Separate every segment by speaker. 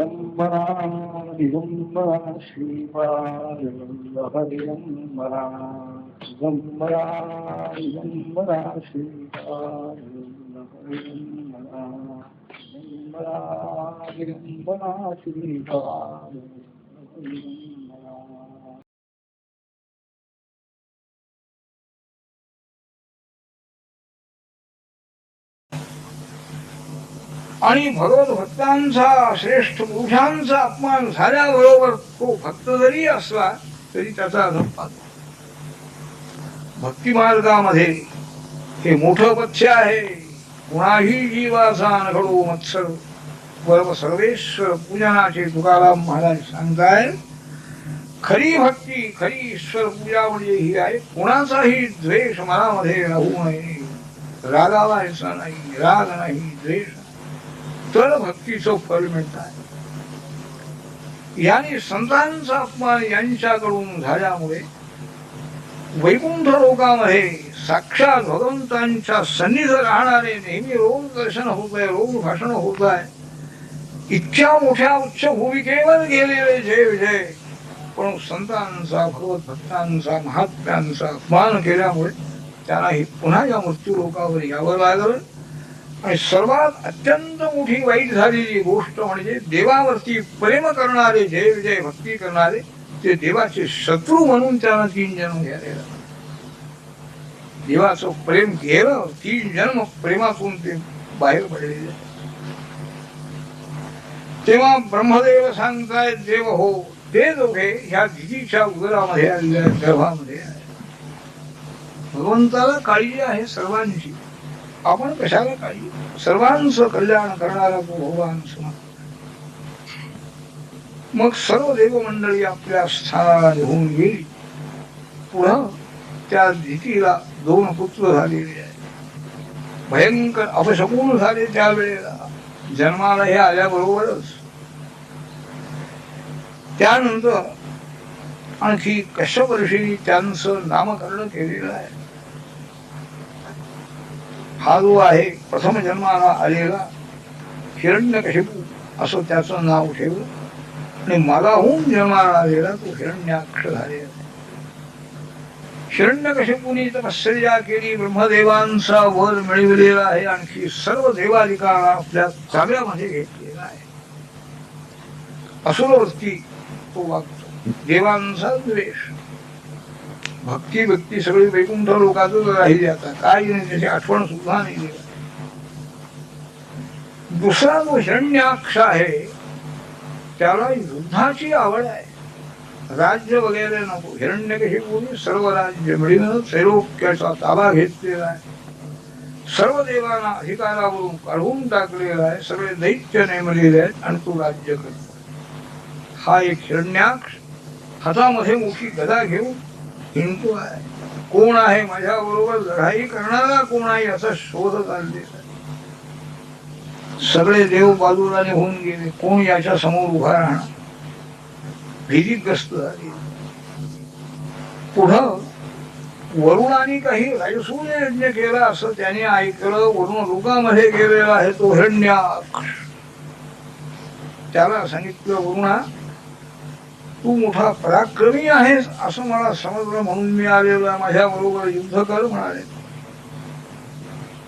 Speaker 1: दिगंबरा दिगंबरा श्रीपाद दिगंबरा दिगंबरा दिगंबरा श्रीपाद दिगंबरा दिगंबरा दिगंबरा श्रीपाद दिगंबरा.
Speaker 2: आणि भगवत भक्तांचा श्रेष्ठ पुरुषांचा अपमान झाल्याबरोबर तो भक्त जरी असला तरी त्याचा अधपात. भक्ती मार्गामध्ये हे मोठं पथ्य आहे. कुणाही जीवाचा नघडो मत्सर परम सर्वेश्वर पूजनाचे तुकाराम महाराज सांगताय. खरी भक्ती खरी ईश्वर पूजा म्हणजे ही आहे कुणाचाही द्वेष मनामध्ये राहू नये. रागावायचा नाही, राग नाही, द्वेष तर भक्तीचं फळ मिळत आहे. याने संतांचा अपमान यांच्याकडून झाल्यामुळे वैकुंठ लोकामध्ये साक्षात भगवंतांच्या सन्निध राहणारे नेहमी रोज दर्शन होत आहे, रोज भाषण होत आहे. इतक्या मोठ्या उच्च भूमिकेवर गेलेले जय विजय पण संतांचा भगवत भक्तांचा महात्म्यांचा अपमान केल्यामुळे त्यांनाही पुन्हा या मृत्यू लोकावर यावं लागलं. आणि सर्वात अत्यंत मोठी वाईट झालेली गोष्ट म्हणजे देवावरती प्रेम करणारे जय विजय भक्ती करणारे ते देवाचे शत्रू म्हणून त्यांना 3 जन्म घ्यायला लागले. देवाचं प्रेम गेलं 3 जन्म प्रेमातून ते बाहेर पडलेले. तेव्हा ब्रह्मदेव सांगतायत देव हो ते दोघे ह्या दिदीच्या उदरामध्ये आलेल्या गर्भामध्ये आहे. भगवंताला काळजी आहे सर्वांची. आपण कशाला काळजी. सर्वांचं कल्याण करणारा तो भगवान समर्थ. मग सर्व देवमंडळी आपल्या स्थानाला निघून गेली. पुढं त्या दितीला 2 पुत्र झालेले आहेत. भयंकर अपशकुन झाले त्यावेळेला जन्माला हे आल्याबरोबरच. त्यानंतर आणखी कश्यप ऋषींनी त्यांचं नामकरण केलेलं आहे. हा जो आहे प्रथम जन्माला आलेला हिरण्यकशिपू असं त्याचं नाव ठेवलं. आणि मागाहून जन्माला आलेला तो हिरण्याक्ष झालेला. हिरण्यकशिपूने तपश्चर्या केली, ब्रह्मदेवांचा वर मिळविलेला आहे. आणखी सर्व देवाधिकारा आपल्या ताब्यामध्ये घेतलेला आहे. असुरवृत्ती तो वागतो. देवांचा द्वेष भक्ती भक्ती सगळी वैकुंठ लोकातच राहिली. आता काय नाही त्याची आठवण सुद्धा नाही दिला. दुसरा जो हिरण्याक्ष आहे त्याला युद्धाची आवड आहे. राज्य वगैरे नको. हिरण्यकशिपूने सर्व राज्य मिळवून त्रैलोक्याचा ताबा घेतलेला आहे. सर्व देवांना अधिकारावरून काढून टाकलेला आहे. सगळे दैत्य नेमलेले आहेत आणि तो राज्य करतो. हा एक हिरण्याक्ष हातामध्ये मोठी गदा घेऊन हिंदू आहे. कोण आहे माझ्या बरोबर लढाई करणारा, कोण आहे याचा शोध चाललेला आहे. सगळे देव बाजूला निघून गेले. कोण याच्या समोर उभा राहणार. भीतीग्रस्त झाली. पुढं वरुणाने काही राजसूय यज्ञ केला असं त्याने ऐकलं. वरुण लोकामध्ये गेलेला आहे तो हिरण्याक्ष. त्याला सांगितलं वरुणा तू मोठा पराक्रमी आहेस असं मला समजलं म्हणून मी आलेलो आहे. माझ्या बरोबर युद्ध कर म्हणाले.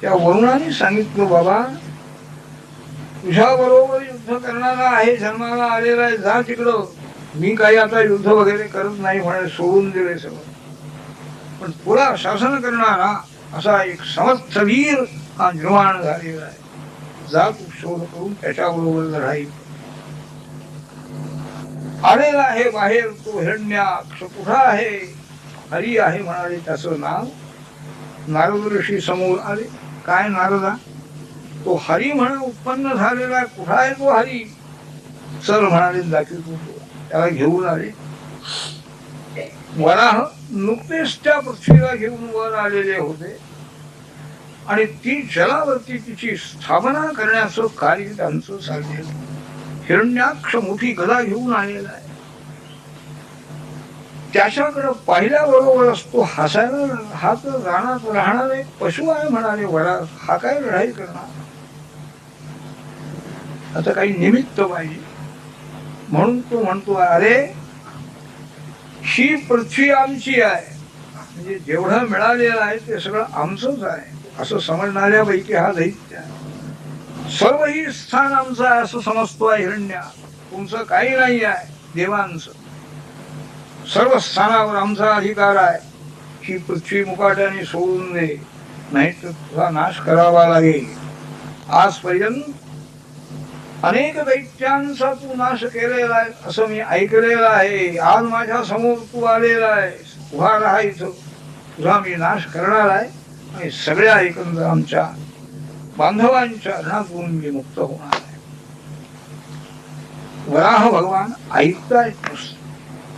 Speaker 2: त्या वरुणाने सांगितलं बाबा तुझ्या बरोबर युद्ध करणारा आहे, जन्माला आलेला आहे, जा तिकडं. मी काही आता युद्ध वगैरे करत नाही म्हणे, सोडून दिले सगळं. पण पुरा शासन करणारा असा एक समर्थ वीर हा निर्माण झालेला आहे. जा तू शोध करून त्याच्याबरोबर लढाई. आलेला आहे बाहेर तो हिरण्याक्ष. कुठं आहे. हरी आहे म्हणाले त्याचं नाव. नारद ऋषी समोर आले. काय नारदा तो हरी म्हणून उत्पन्न झालेला आहे. कुठं आहे तो हरी. चल म्हणाले दाखवतो. त्याला घेऊन आले. वराह नुकतेच त्या पृथ्वीला घेऊन वर आलेले होते आणि ती जलावरती तिची स्थापना करण्याचं कार्य त्यांचं चाललेलं. हिरण्याक्ष मोठी गदा घेऊन आलेला आहे. त्याच्याकडे पाहिल्याबरोबरच तो हसायला लागला. हा तर रानात राहणार एक पशु आहे म्हणाले वरा. हा काय लढाई करणार. आता काही निमित्त पाहिजे. म्हणून तो म्हणतो, अरे ही पृथ्वी आमची आहे, म्हणजे जेवढं मिळालेलं आहे ते सगळं आमचंच आहे असं समजणाऱ्यापैकी हा दैत्य आहे. सर्व ही स्थान आमचं आहे असं समजतो आहे हिरण्या. तुमचं काही नाही आहे, देवांचं सर्व स्थानावर आमचा अधिकार आहे. ही पृथ्वी मुकाट्याने सोडून दे, नाही तर तुझा नाश करावा लागेल. आजपर्यंत अनेक दैत्यांचा तू नाश केलेला आहे असं मी ऐकलेलं आहे. आज माझ्या समोर तू आलेला आहे, उभा राहायचं, तुझा मी नाश करणार आहे आणि सगळ्या एकंदर आमच्या बांधवांच्या ऋणातून मी मुक्त होणार आहे. वराह भगवान ऐकतायत नुसतं,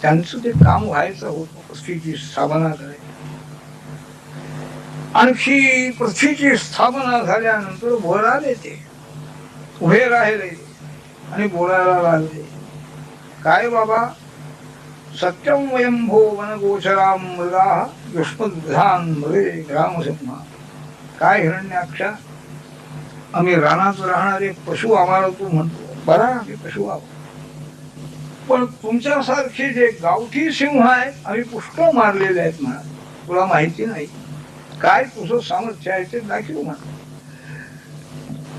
Speaker 2: त्यांचं ते काम व्हायचं होतं, पृथ्वीची स्थापना करायची. आणखी पृथ्वीची स्थापना झाल्यानंतर बोलायला ते उभे राहिले आणि बोलायला लागले. काय बाबा, सत्यम वयंभो वनगोचराम मृगा युष्मद्धान मृगे ग्रामसिंहा. काय हिरण्याक्षा, आम्ही रानात राहणारे पशु आम्हाला तू म्हणतो, बरा आम्ही पशु आहोत, पण तुमच्यासारखे जे गावठी सिंह आहेत आम्ही पुष्कळ मारलेले आहेत म्हणा. तुला माहिती नाही काय तुझं सामर्थ्य आहे ते दाखव म्हणा.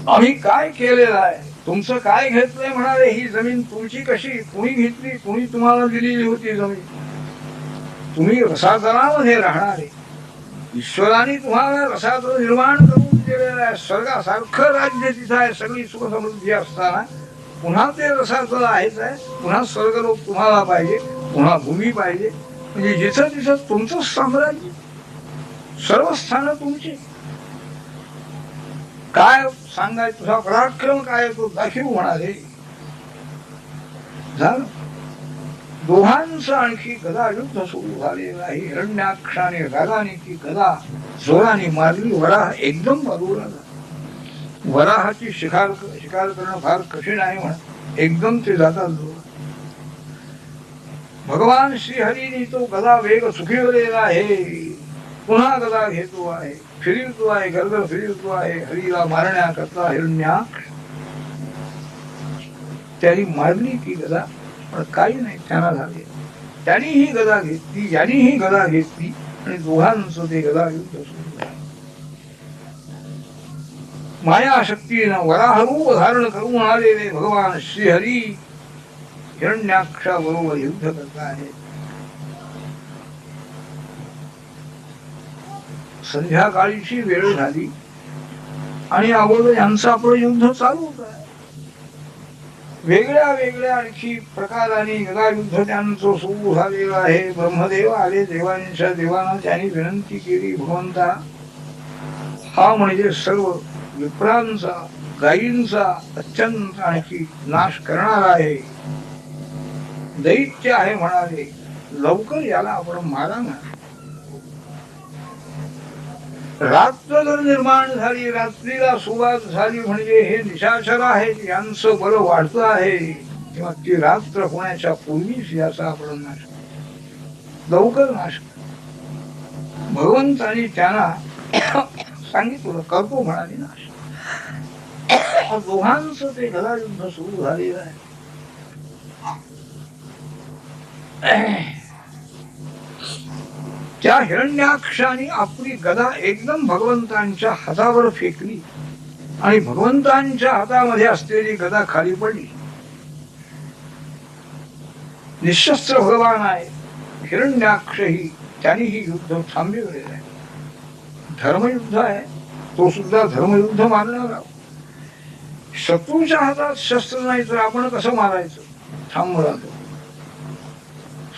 Speaker 2: आम्ही काय केलेलं आहे, तुमचं काय घेतलंय म्हणाले. ही जमीन तुमची कशी, कुणी घेतली, कुणी तुम्हाला दिलेली होती जमीन. तुम्ही रसातलामध्ये राहणारे, ईश्वराने तुम्हाला रसातल निर्माण करून दिलेलं आहे. स्वर्गासारखं राज्य तिथं आहे, सगळी सुख समृद्धी असताना पुन्हा ते रसातल आहेच आहे. पुन्हा स्वर्गलोक तुम्हाला पाहिजे, पुन्हा भूमी पाहिजे. म्हणजे जिथं तिथं तुमचं साम्राज्य, सर्व स्थान तुमची. काय सांगाय, तुझा पराक्रम काय तो दाखवू म्हणाले. झालं. दोघांचं आणखी गदा युद्ध सुरू झालेलं आहे. हिरण्याक्षाने रागाने ती गदा जोराने मारली. वराह एकदम बाजूला झाला. वराहाची शिकार करणं फार कठीण आहे म्हणा, एकदम ते जातात जोरात. भगवान श्रीहरीने तो गदा वेग चुकवलेला आहे. पुन्हा गदा घेतो आहे, फिरवतो आहे, गरगर फिरवतो आहे हरीला मारण्याकरता. हिरण्याक्ष त्यांनी मारली ती गदा, पण काही नाही त्यांना झाले. त्यांनी ही गदा घेतली, यांनी ही गदा घेतली आणि दोघांचं ते गदा युद्ध सुरू झालं. मायाशक्तीनं वराहरूप धारण करून आलेले भगवान श्रीहरी हिरण्याक्षा बरोबर युद्ध करत आहेत. संध्याकाळीची वेळ झाली आणि अगोदर यांचं आपलं युद्ध चालू होत आहे. वेगळ्या वेगळ्या आणखी प्रकाराने गदा युद्ध त्यांचं सुरू झालेलं आहे. ब्रह्मदेव आले, देवांच्या देवांना त्यांनी विनंती केली, भगवंता हा म्हणजे सर्व विप्रांचा, गायींचा अत्यंत आणखी नाश करणारा आहे, दैत्य आहे म्हणाले, लवकर याला आपण मारा ना. रात्र जर निर्माण झाली, रात्रीला सुरुवात झाली म्हणजे हे निशाचर आहेत, यांचं बळ वाढतं आहे, तेव्हा ती रात्र होण्याच्या पूर्वीच याचा आपण नाश, लवकर नाश. भगवंतानी त्यांना सांगितलं करतो म्हणाले नाश. दोघांचं ते गदा युद्ध सुरू झालेलं आहे. त्या हिरण्याक्षाने आपली गदा एकदम भगवंतांच्या हातावर फेकली आणि भगवंतांच्या हातामध्ये असलेली गदा खाली पडली. निशस्त्र भगवान आहे हिरण्याक्षही, त्यांनी ही युद्ध थांबविलेलं आहे. धर्मयुद्ध आहे, तो सुद्धा धर्मयुद्ध मारणारा. शत्रूच्या हातात शस्त्र नाही तर आपण कसं मारायचं, थांबला तो.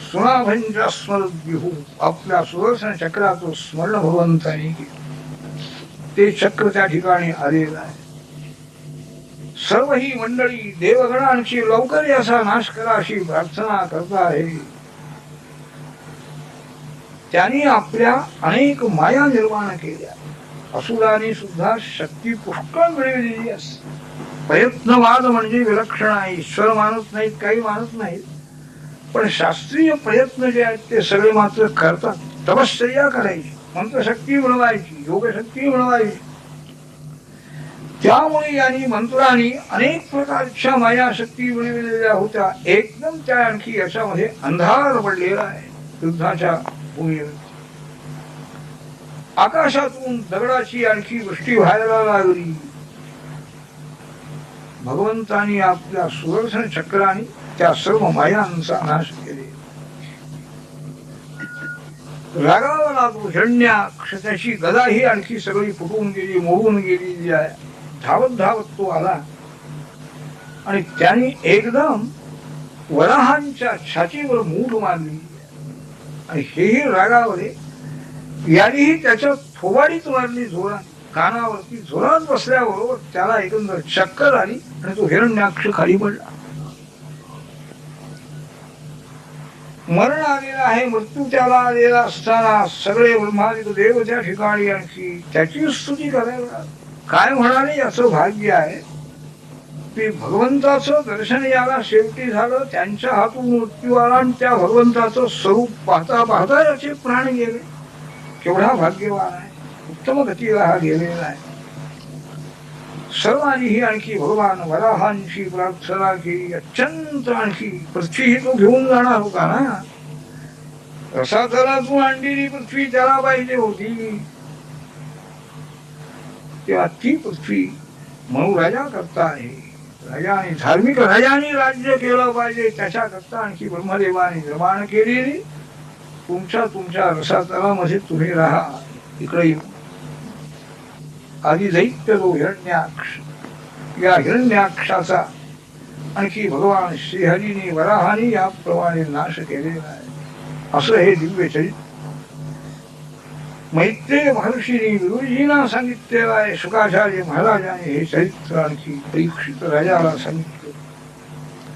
Speaker 2: सुनाभंजा स्मरत विहू, आपल्या सुदर्शन चक्राचं स्मरण भगवंतानी केलं. ते चक्र त्या ठिकाणी आलेलं आहे. सर्व ही मंडळी देवगणांची लवकर याचा नाश करा अशी प्रार्थना करत आहे. त्यांनी आपल्या अनेक माया निर्माण केल्या. असुरांनी सुद्धा शक्ती पुष्कळ मिळवलेली असते. प्रयत्नवाद म्हणजे विलक्षण आहे. ईश्वर मानत नाहीत, काही मानत नाहीत, पण शास्त्रीय प्रयत्न जे आहेत ते सगळे मात्र करतात. तपश्चर्या करायची, मंत्रशक्ती मिळवायची, योगशक्ती मिळवायची. त्यामुळे यांनी मंत्रांनी अनेक प्रकारच्या मायाशक्ती बनविलेल्या होत्या. एकदम त्या आणखी याच्यामध्ये अंधार पडलेला आहे. युद्धाच्या भूमीवर आकाशातून दगडाची आणखी वृष्टी व्हायला लागली. भगवंतांनी आपल्या सुदर्शन चक्राने त्या सर्व मायांचा नाश केले. रागावला तो हिरण्याक्ष, त्याची गदा ही आणखी सगळी फुटून गेली, मोडून गेलेली आहे. धावत धावत तो आला आणि त्याने एकदम वराहांच्या छातीवर मूठ मारली आणि हेही रागावले. यानेही त्याच्या थोबाडीत मारली जोरात, कानावरती जोरात बसल्याबरोबर त्याला एकंदर चक्कर आली आणि तो हिरण्याक्ष खाली पडला. मरण आलेला आहे, मृत्यू त्याला आलेला असताना सगळे ब्रह्मादिक देव त्या ठिकाणी आणखी त्याची स्तुती करायला काय म्हणाले, याचं भाग्य आहे की भगवंताचं दर्शन याला शेवटी झालं. त्यांच्या हातून मृत्यू आला आणि त्या भगवंताचं स्वरूप पाहता पाहता याचे प्राण गेले. केवढा भाग्यवान आहे, उत्तम गतीला हा गेलेला आहे. सर्वांनीही आणखी भगवान वराहांची प्रार्थना केली. अत्यंत आणखी पृथ्वी ही तो घेऊन जाणार होता ना, रसातलातून आणलेली पृथ्वी त्याला पाहिजे होती. तेव्हा ती पृथ्वी म्हणून राजा करता आहे. राजाने धार्मिक राजाने राज्य केलं पाहिजे, त्याच्या करता आणखी ब्रह्मदेवाने निर्माण केलेली तुमच्या रसातलामध्ये तुम्ही राहा. इकडे आधी दैत्य जो हिरण्याक्ष, या हिरण्याक्षाचा आणखी भगवान श्रीहरीने वराहाने याप्रमाणे नाश केलेला आहे. असं हे दिव्य चरित्र मैत्रेय महर्षीने विदुरजींना सांगितलेलं आहे. शुकाचार्य महाराजांनी हे चरित्र आणखी परीक्षित राजाला सांगितलं.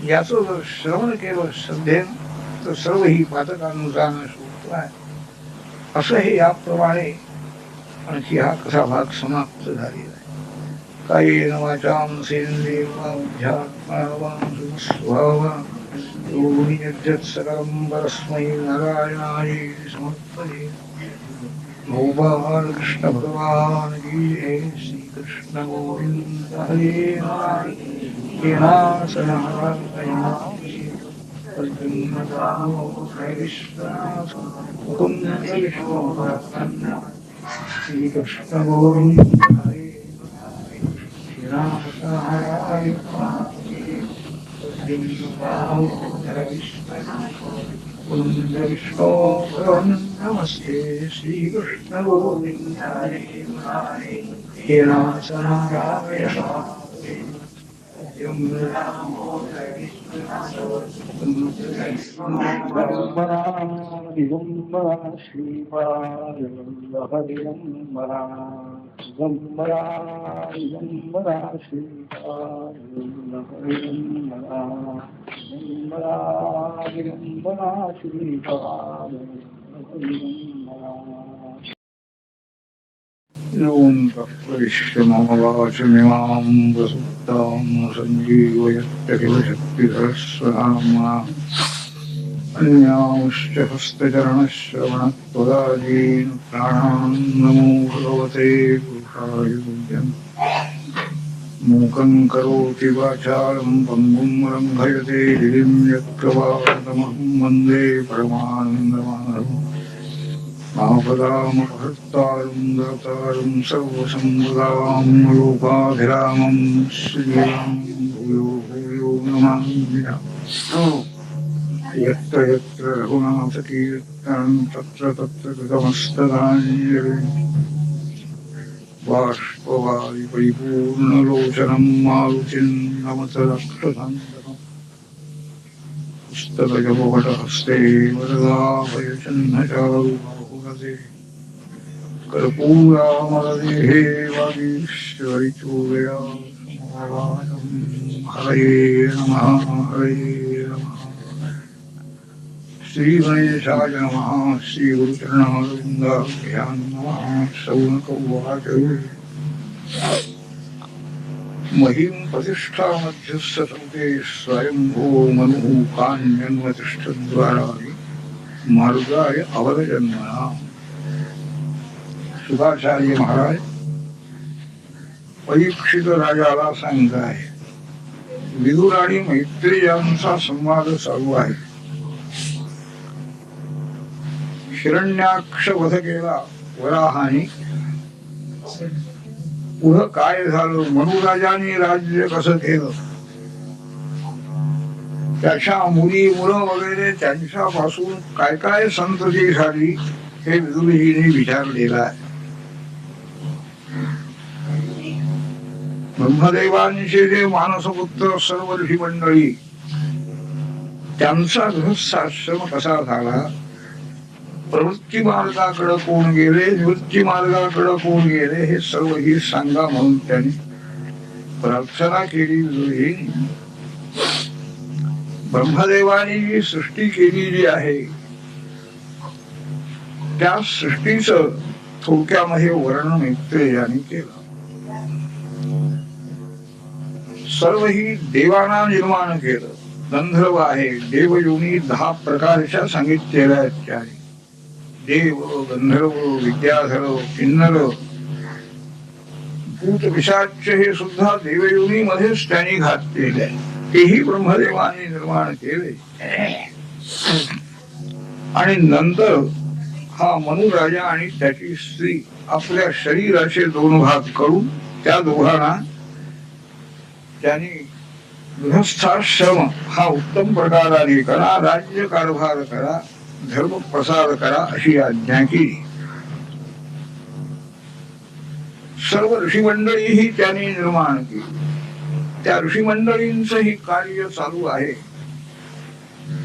Speaker 2: याचं जर श्रवण केलं श्रद्धेनं तर सर्व ही पातकांचा नाश होतो आहे. असं हे याप्रमाणे आणखी हा कसा भाग समाप्त झालेला आहे. कायेन वाचां सेन्द्रियेण परस्मै नारायणाय समर्पये. गोपाल कृष्ण भगवान की जय. श्री कृष्ण गोविंद हरे नारायण श्री कृष्ण गोविंद हरे नमस्ते. श्री कृष्ण गोविंद हे नारायण
Speaker 1: दिगंबरा श्रीपाद दिगंबरा दिगंबरा दिगंबरा श्रीपाद दिगंबरा दिगंबरा दिगंबरा श्रीपाद दिगंबरा.
Speaker 2: योऽन्तःपरिश्रमवाचमिमां प्रसुप्तां सञ्जीवयत्यखिलशक्तिधरस्वधाम्ना अन्यांश्च हस्तचरणश्रवणत्वदादीन् प्राणान् नमो भगवते पुरुषाय तुभ्यम्. मूकं करोति वाचालं पङ्गुं लङ्घयते गिरिं यत्प्रपादमहं वन्दे परमानन्दमाधवम्. आपदामपहर्तारं दातारं सर्वसम्पदां लोकाभिरामं श्रीराम भूयो भूयो नमाम्यहम्. यत्र यत्र रघुनाथकीर्तनं तत्र तत्र कृतमस्तकाञ्जलिः. बाष्पवारि परिपूर्णलोचनं मारुतिं नमत रक्षसान्तकम्. पुस्तकजपवटहस्ते वरदाभयचिह्नचारुबाहुगते कर्पूरामरदेहे वागीश्वरिचूर्या हरये नमः हरये नमः. श्रीगणेशाय नमः. श्रीगुरुचरणारविन्दाभ्यां नमः. शौनकौवाच महीं प्रतिष्ठा मध्यस्थसौते स्वयंभो मनुः कान्यन्वतिष्ठद्वाराणि मार्गाय अवगजन्मना. शुकाचार्य महाराज परीक्षित राजाला सांगत आहे. विदुर आणि मैत्री यांचा संवाद चालू आहे. हिरण्याक्ष वध केला वराहाने, पुढं काय झालं, मनुराजाने राज्य कसं केलं, त्याच्या मुली मुलं वगैरे त्यांच्यापासून काय काय संतती झाली हे विदुरजीने विचारलेलं आहे. ब्रह्मदेवांचे जे मानसपुत्र सर्व ऋषी मंडळी, त्यांचा गृहस्थाश्रम कसा झाला, प्रवृत्ती मार्गाकडे कोण गेले, निवृत्ती मार्गाकडे कोण गेले, हे सर्व ही सांगा म्हणून त्यांनी प्रार्थना केली विदुरजींनी. ब्रह्मदेवाने जी सृष्टी केलेली आहे त्या सृष्टीचं थोडक्यामध्ये वर्णन मैत्रेयाने केलं. सर्व ही देवांना निर्माण केलं. गंधर्व आहे, देवयोनी 10 प्रकारच्या सांगितलेल्या आहेत त्याने. देव, गंधर्व, विद्याधर, किन्नर, भूत, पिशाच हे सुद्धा देवयोनी मध्येच त्यांनी घातलेले आहे. तेही ब्रह्मदेवाने निर्माण केले. आणि नंतर हा मनुराजा आणि त्याची स्त्री आपल्या शरीराचे 2 भाग करून त्या दोघांना त्यांनी गृहस्थाश्रम हा उत्तम प्रकाराने करा, राज्य कारभार करा, धर्म प्रसार करा अशी आज्ञा केली. सर्व ऋषीमंडळीही त्यांनी निर्माण केली. त्या ऋषीमंडळींच ही कार्य चालू आहे.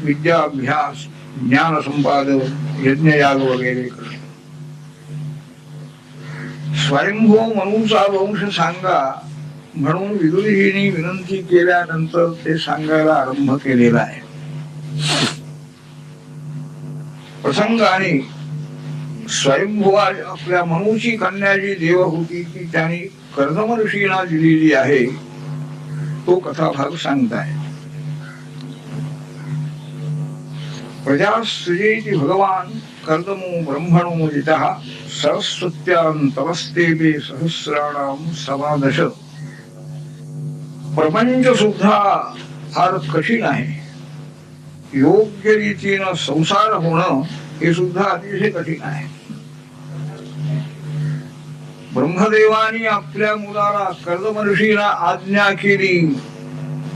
Speaker 2: विद्याभ्यास, ज्ञान संपादन, यज्ञयाग वगैरे करणे. स्वयंभू मनुचा वंश सांगा म्हणून विदुरजींनी विनंती केल्यानंतर ते सांगायला आरंभ केलेला आहे. प्रसंगाने स्वयंभुवा आपल्या मनुची कन्या जी देव होती ती त्यांनी कर्दम ऋषींना दिलेली आहे, तो कथाभाग सांगताय. प्रजासृजेति भगवान कर्दमो ब्रह्मणो जितः सरस्वत्यां तपस्तेपे सहस्राणां समादश. प्रपंच सुद्धा फार कठीण आहे. योग्य रीतीनं संसार होणं हे सुद्धा अतिशय कठीण आहे. ब्रह्मदेवानी आपल्या मुलाला कर्दम ऋषीला आज्ञा केली,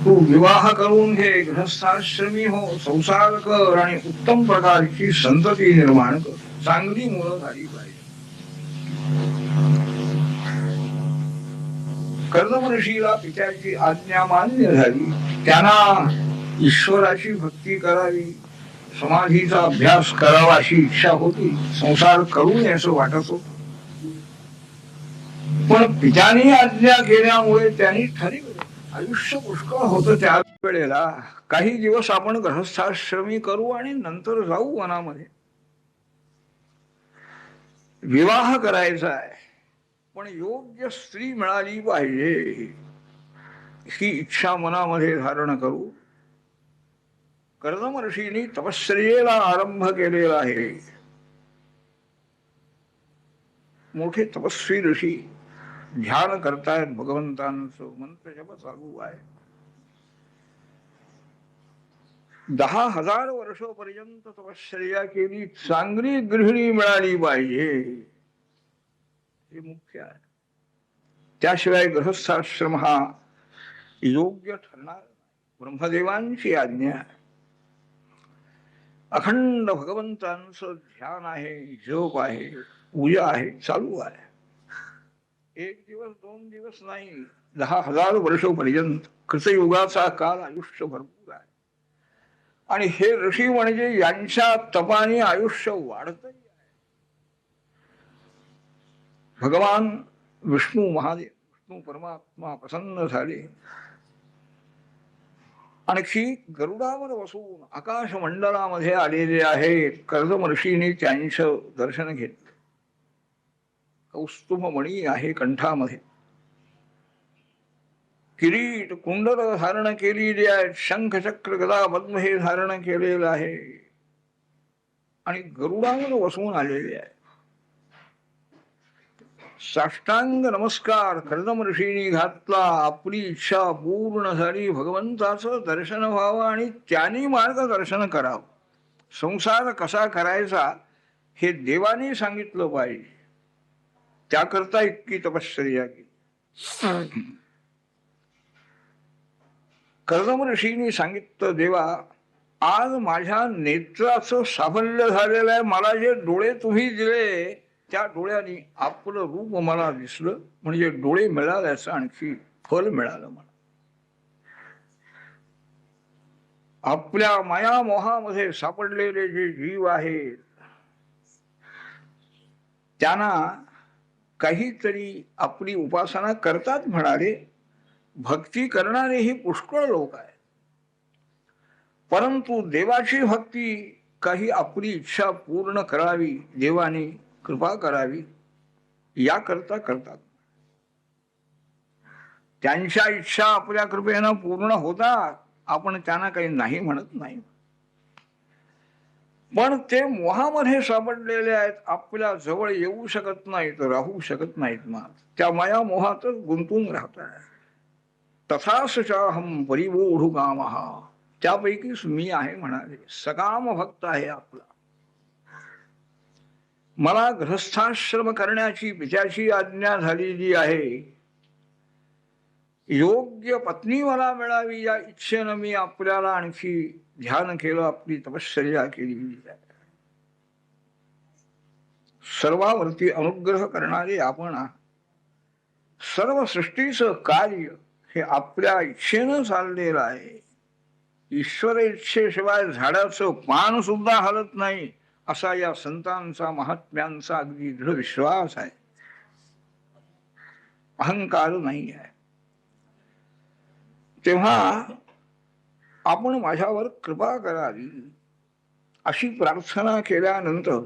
Speaker 2: तू विवाह करून घे, गृहस्थाश्रमी हो, संसार कर आणि उत्तम प्रकारची संतती निर्माण कर, चांगली मुलं झाली पाहिजे. कर्दम ऋषीला पित्याची आज्ञा मान्य झाली. त्यांना ईश्वराची भक्ती करावी, समाधीचा अभ्यास करावा अशी इच्छा होती. संसार करू नये असं वाटत होत. पण पित्याने आज्ञा केल्यामुळे त्यांनी ठरवलं. आयुष्य पुष्कळ होतं त्या वेळेला, काही दिवस आपण गृहस्थाश्रमी करू आणि नंतर जाऊ वनामध्ये. विवाह करायचा आहे, पण योग्य स्त्री मिळाली पाहिजे ही इच्छा मनामध्ये धारण करू कर्दम ऋषींनी तपश्चर्येला आरंभ केलेला आहे. मोठे तपस्वी ऋषी ध्यान करतायत, भगवंतांचं मंत्र जप चालू आहे. 10,000 वर्षापर्यंत तपश्चर्या केली. चांगली गृहिणी मिळाली पाहिजे हे मुख्य आहे. त्याशिवाय गृहस्थाश्रम हा योग्य ठरणार. ब्रह्मदेवांची आज्ञा, अखंड भगवंतांचं ध्यान आहे, जप आहे, पूजा आहे, चालू आहे. 1 दिवस 2 दिवस नाही, 10,000 वर्षापर्यंत. कृतयुगाचा काल, आयुष्य भरपूर आहे. आणि हे ऋषी म्हणजे यांच्या तपाने आयुष्य वाढत आहे. भगवान विष्णू महादेव, विष्णू परमात्मा प्रसन्न झाले. आणखी गरुडावर बसून आकाश मंडळामध्ये आलेले आहेत. कर्दम ऋषींनी त्यांचं दर्शन घेतलं. कौस्तुभ मणी आहे कंठामध्ये, किरीट कुंडल धारण केलेली आहे, शंख चक्र गदा पद्म हे धारण केलेलं आहे आणि गरुडावर बसून आलेले आहे. साष्टांग नमस्कार कर्दम ऋषींनी घातला. आपली इच्छा पूर्ण झाली. भगवंताचं दर्शन व्हावं आणि त्यांनी मार्गदर्शन करावं. संसार कसा करायचा हे देवाने सांगितलं पाहिजे. त्याकरता इतकी तपश्चर्या केली. कर्दम ऋषींनी सांगितलं, देवा आज माझ्या नेत्राचं साफल्य झालेलं आहे. मला जे डोळे तुम्ही दिले त्या डोळ्यांनी आपलं रूप मला दिसलं, म्हणजे डोळे मिळाल्याचं आणखी फल मिळालं मला. आपल्या माया मोहामध्ये सापडलेले जे जीव आहेत त्यांना काहीतरी आपली उपासना करतात म्हणाले. भक्ती करणारेही पुष्कळ लोक आहेत, परंतु देवाची भक्ती काही आपली इच्छा पूर्ण करावी, देवाने कृपा करावी याकरता करतात. त्यांच्या इच्छा आपल्या कृपेनं पूर्ण होतात. आपण त्यांना काही नाही म्हणत नाही, पण ते मोहामध्ये सापडलेले आहेत. आपल्या जवळ येऊ शकत नाहीत, राहू शकत नाहीत. मग त्या माया मोहातच गुंतून राहतात. तथासचाहम परिवोढु कामहा, त्यापैकीच मी आहे म्हणाले. सकाम भक्त आहे आपला. मला गृहस्थाश्रम करण्याची पित्याची आज्ञा झालेली आहे. योग्य पत्नी मला मिळावी या इच्छेनं मी आपल्याला आणखी ध्यान केलं, आपली तपश्चर्या केली. सर्वावरती अनुग्रह करणारे आपण. सर्व सृष्टीचं कार्य हे आपल्या इच्छेनं चाललेलं आहे. ईश्वर इच्छेशिवाय झाडाचं पान सुद्धा हलत नाही, असा या संतांचा महात्म्यांचा अगदी दृढ विश्वास आहे. अहंकार नाही आहे. तेव्हा आपण माझ्यावर कृपा करावी अशी प्रार्थना केल्यानंतर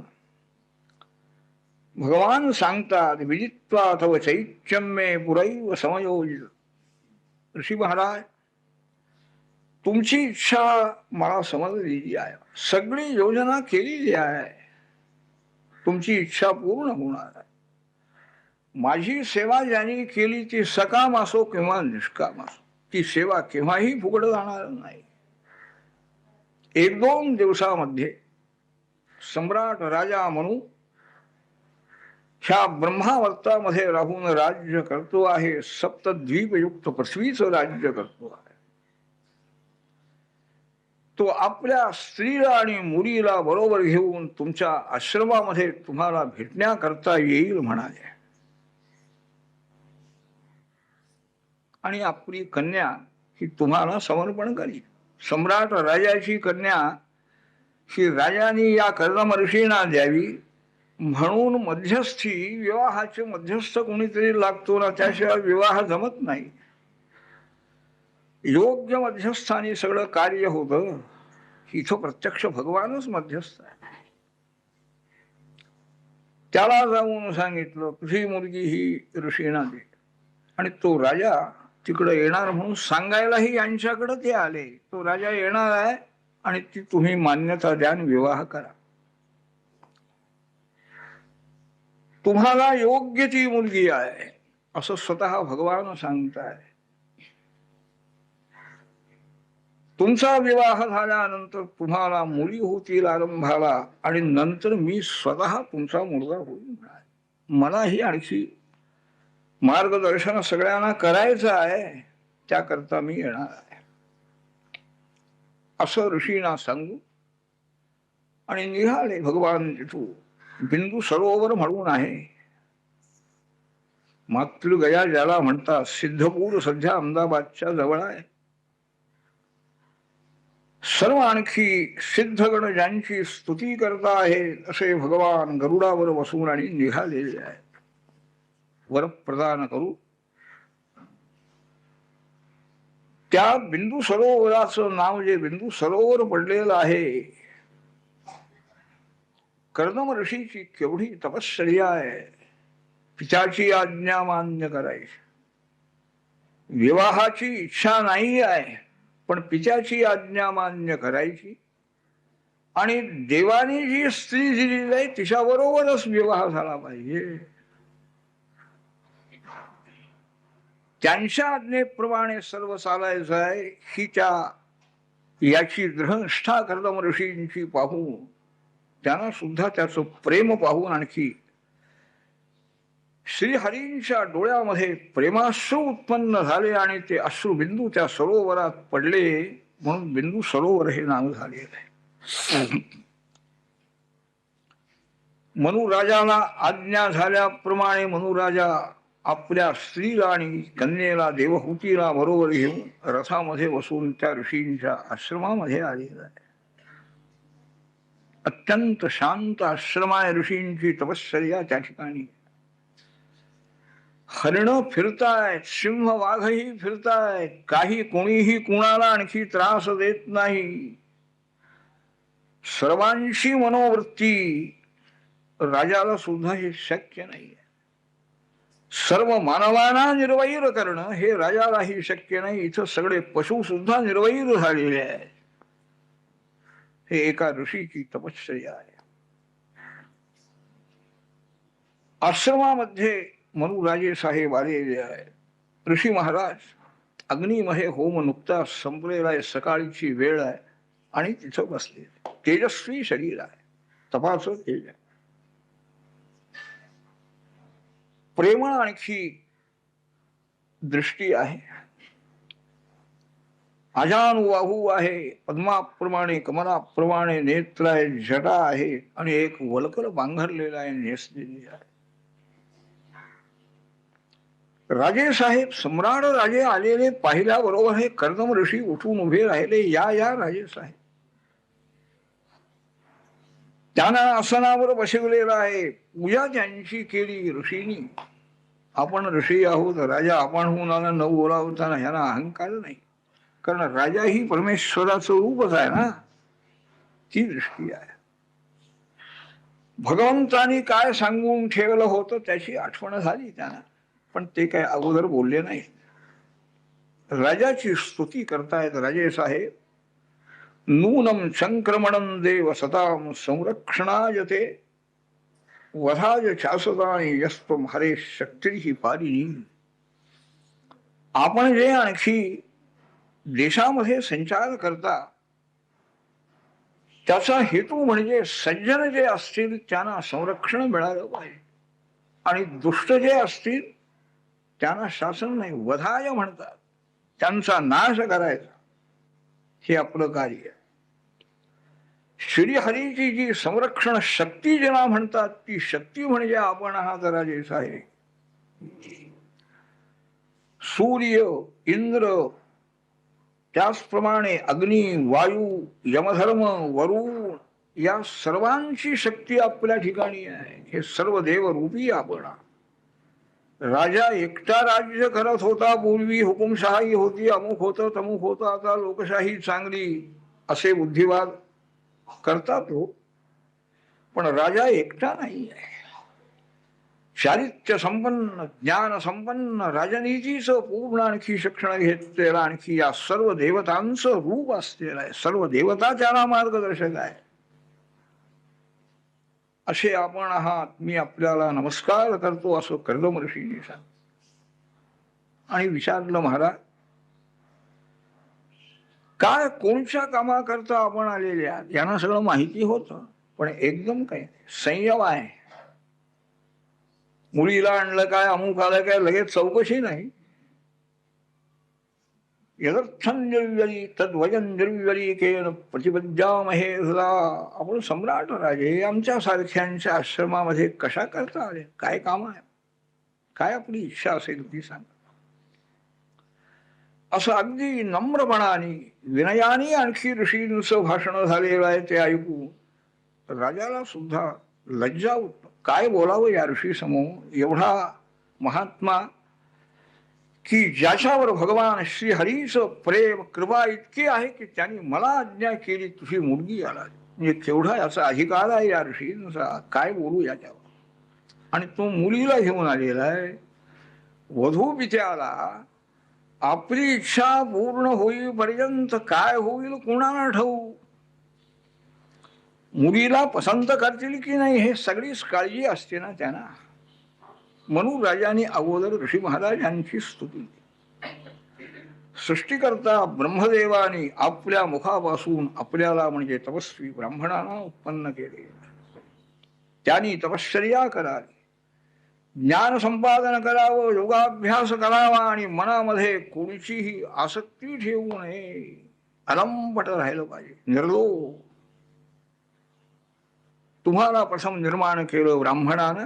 Speaker 2: भगवान सांगतात, विदित्वा तव चैत्यम्ये पुरैव समयोजित. ऋषी महाराज, तुमची इच्छा मला समजलेली आहे, सगळी योजना केलेली आहे. तुमची इच्छा पूर्ण होणार आहे. माझी सेवा ज्यांनी केली ती सकाम असो किंवा निष्काम असो, ती सेवा केव्हाही फुकट जाणार नाही. 1-2 दिवसामध्ये सम्राट राजा म्हणून ह्या ब्रह्मावर्तामध्ये राहून राज्य करतो आहे. सप्तद्वीपयुक्त पृथ्वीचं राज्य करतो आहे. तो आपल्या स्त्रीला आणि मुलीला बरोबर घेऊन तुमच्या आश्रमामध्ये तुम्हाला भेटण्याकरता येईल म्हणाले. आणि आपली कन्या ही तुम्हाला समर्पण करी. सम्राट राजाची कन्या ही राजाने या कर्दम ऋषींना द्यावी म्हणून मध्यस्थी, विवाहाचे मध्यस्थ कोणीतरी लागतो ना, त्याशिवाय विवाह जमत नाही. योग्य मध्यस्थानी सगळं कार्य होतं. इथं प्रत्यक्ष भगवानच मध्यस्थ आहे. त्याला जाऊन सांगितलं, तुझी मुलगी ही ऋषींना दे. आणि तो राजा तिकडे येणार म्हणून सांगायलाही यांच्याकडे ते आले. तो राजा येणार आहे आणि ती तुम्ही मान्यता द्या आणि विवाह करा. तुम्हाला योग्य ती मुलगी आहे असं स्वतः भगवान सांगताय. तुमचा विवाह झाल्यानंतर तुम्हाला मुली होतील आरंभाला, आणि नंतर मी स्वतः तुमचा मुलगा होईल. मलाही आणखी मार्गदर्शन सगळ्यांना करायचं आहे, त्याकरता मी येणार आहे असं ऋषींना सांगू आणि निघाले भगवान तिथून. बिंदू सरोवर म्हणून आहे, मातृगया ज्याला म्हणतात. सिद्धपूर सध्या अहमदाबादच्या जवळ आहे. सर्व आणखी सिद्धगण ज्यांची स्तुती करता आहेत असे भगवान गरुडावर बसून आणि निघालेले आहेत. वर प्रदान करू. त्या बिंदू सरोवराचं नाव जे बिंदू सरोवर पडलेलं आहे, कर्दम ऋषीची केवढी तपश्चर्या आहे. पित्याची आज्ञा मान्य करायची. विवाहाची इच्छा नाही आहे, पण पित्याची आज्ञा मान्य करायची. आणि देवाने जी स्त्री दिलेली आहे तिच्याबरोबरच विवाह झाला पाहिजे. त्यांच्या आज्ञेप्रमाणे सर्व चालायचं आहे ही याची दृढनिष्ठा कर्दम ऋषींची पाहून त्यांना सुद्धा त्याचं प्रेम पाहून आणखी श्रीहरींच्या डोळ्यामध्ये प्रेमाश्रू उत्पन्न झाले आणि ते अश्रुबिंदू त्या सरोवरात पडले, म्हणून बिंदू सरोवर हे नाव झालेलं आहे. मनुराजाला आज्ञा झाल्याप्रमाणे मनुराजा आपल्या स्त्रीला आणि कन्येला देवहूतीला बरोबर घेऊन रथामध्ये बसून त्या ऋषींच्या आश्रमामध्ये आलेला आहे. अत्यंत शांत आश्रम आहे ऋषींची तपश्चर्या त्या ठिकाणी. हरण फिरतायत, सिंह वाघही फिरतायत, काही कोणीही कुणाला आणखी त्रास देत नाही. सर्वांची मनोवृत्ती राजाला सुद्धा हे शक्य नाही. सर्व मानवांना निर्वैर करणं हे राजालाही शक्य नाही. इथं सगळे पशु सुद्धा निर्वैर झालेले आहेत. हे एका ऋषीची तपश्चर्या आहे. आश्रमामध्ये मनुराजे साहेब आलेले आहेत. ऋषी महाराज अग्नीमध्ये होम नुकताच संपलेला आहे, सकाळची वेळ आहे आणि तिथं बसले. तेजस्वी शरीर आहे, तपाचं तेज आहे, प्रेमळ आणखी दृष्टी आहे, अजानुबाहू आहे, पद्माप्रमाणे कमलाप्रमाणे नेत्र आहे, जटा आहे आणि एक वलकर बांगरलेला आहे, नेसलेली आहे. राजे साहेब, सम्राट राजे आलेले पाहिल्याबरोबर हे कर्दम ऋषी उठून उभे राहिले. या या राजे साहेब. त्यांना आसनावर बसवलेला आहे. पूजा त्यांची केली ऋषींनी. आपण ऋषी आहोत, राजा आपण होऊन आला न बोलावताना ह्यांना अहंकार नाही, कारण राजा ही परमेश्वराचं रूपच आहे ना. ती दृष्टी आहे. भगवंतानी काय सांगून ठेवलं होतं त्याची आठवण झाली त्यांना, पण ते काय अगोदर बोलले नाही. राजाची स्तुती करतायत राजे साहेब. नूनम संक्रमणं देव सताम संरक्षणायते वधाय चासदानी यस्त्वं हरे शक्ती पारिणी. आपण जे आणखी देशामध्ये संचार करता त्याचा हेतू म्हणजे सज्जन जे असतील त्यांना संरक्षण मिळालं पाहिजे आणि दुष्ट जे असतील त्यांना शासन नाही, वधाय म्हणतात, त्यांचा नाश करायचा, हे आपलं कार्य आहे. श्रीहरीची जी संरक्षण शक्ती ज्याला म्हणतात ती शक्ती म्हणजे आपण आहात राजे साहेब. सूर्य, इंद्र, त्याचप्रमाणे अग्नी, वायू, यमधर्म, वरुण या सर्वांची शक्ती आपल्या ठिकाणी आहे. हे सर्व देवरूपी आपण. राजा एकटा राज्य करत होता पूर्वी, हुकुमशाही होती, अमुक होतं तमुक होतं, आता लोकशाही चांगली असे बुद्धिवाद करतात तो. पण राजा एकटा नाही आहे. चारित्र्य संपन्न, ज्ञान संपन्न, राजनीतीचं पूर्ण आणखी शिक्षण घेतलेलं, आणखी या सर्व देवतांचं रूप असलेलं आहे. सर्व देवता त्याला मार्गदर्शक आहे. असे आपण आहात, मी आपल्याला नमस्कार करतो, असं कर्दम ऋषींनी सांग. आणि विचारलं, महाराज काय कोणत्या कामाकरता आपण आलेले आहात? यांना सगळं माहिती होतं, पण एकदम काय संयम आहे. मुलीला आणलं काय, अमुक आलं काय, लगेच चौकशी नाही. यदर्थं निर्व्यरी तद्वयं निर्व्यरीकेन प्रतिपद्यामहे हृदा. आपण सम्राट राजे आमच्या सारख्यांच्या आश्रमामध्ये कशा करता आले? काय काम आहे? काय आपली इच्छा असेल ती सांगा. असं अगदी नम्रपणाने विनयाने आणखी ऋषींचं भाषण झालेलं आहे. ते ऐकून राजाला सुद्धा लज्जा होत. काय बोलावं या ऋषी समोर? एवढा महात्मा की ज्याच्यावर भगवान श्रीहरीचं प्रेम कृपा इतकी आहे की त्यांनी मला आज्ञा केली तुझी मुलगी आला. म्हणजे केवढा याचा अधिकार आहे या ऋषींचा, काय बोलू याच्यावर. आणि तो मुलीला घेऊन आलेला आहे. वधू पित्याला आपली इच्छा पूर्ण होईपर्यंत काय होईल कुणाला ठाऊक. मुलीला पसंत करतील की नाही हे सगळीच काळजी असते ना त्यांना. म्हणून राजाने अगोदर ऋषी महाराजांची स्तुती. सृष्टीकर्ता ब्रह्मदेवाने आपल्या मुखापासून आपल्याला म्हणजे तपस्वी ब्राह्मणांना उत्पन्न केले. त्यांनी तपश्चर्या करावी, ज्ञान संपादन करावं, योगाभ्यास करावा आणि मनामध्ये कोणीचीही आसक्ती ठेवू नये. अलंबट राहिलं पाहिजे, निर्लोभ. तुम्हाला प्रथम निर्माण केलं ब्राह्मणानं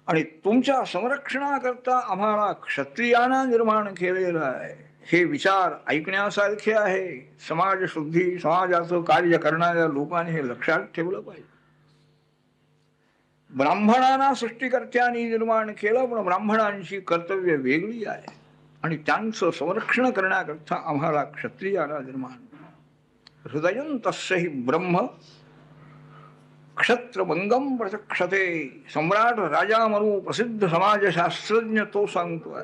Speaker 2: आणि तुमच्या संरक्षणाकरता आम्हाला क्षत्रियांना निर्माण केलेलं आहे. हे विचार ऐकण्यासारखे आहे. समाजशुद्धी, समाजाचं कार्य करणाऱ्या लोकांनी हे लक्षात ठेवलं पाहिजे. ब्राह्मणांना सृष्टीकर्त्यांनी निर्माण केलं, पण ब्राह्मणांची कर्तव्य वेगळी आहे आणि त्यांचं संरक्षण करण्याकरता आम्हाला क्षत्रियांना निर्माण. हृदयं तस्यहि ब्रह्म क्षत्रभंगम प्रचक्षते. सम्राट राजा म्हणू प्रसिद्ध समाजशास्त्रज्ञ तो सांगतोय,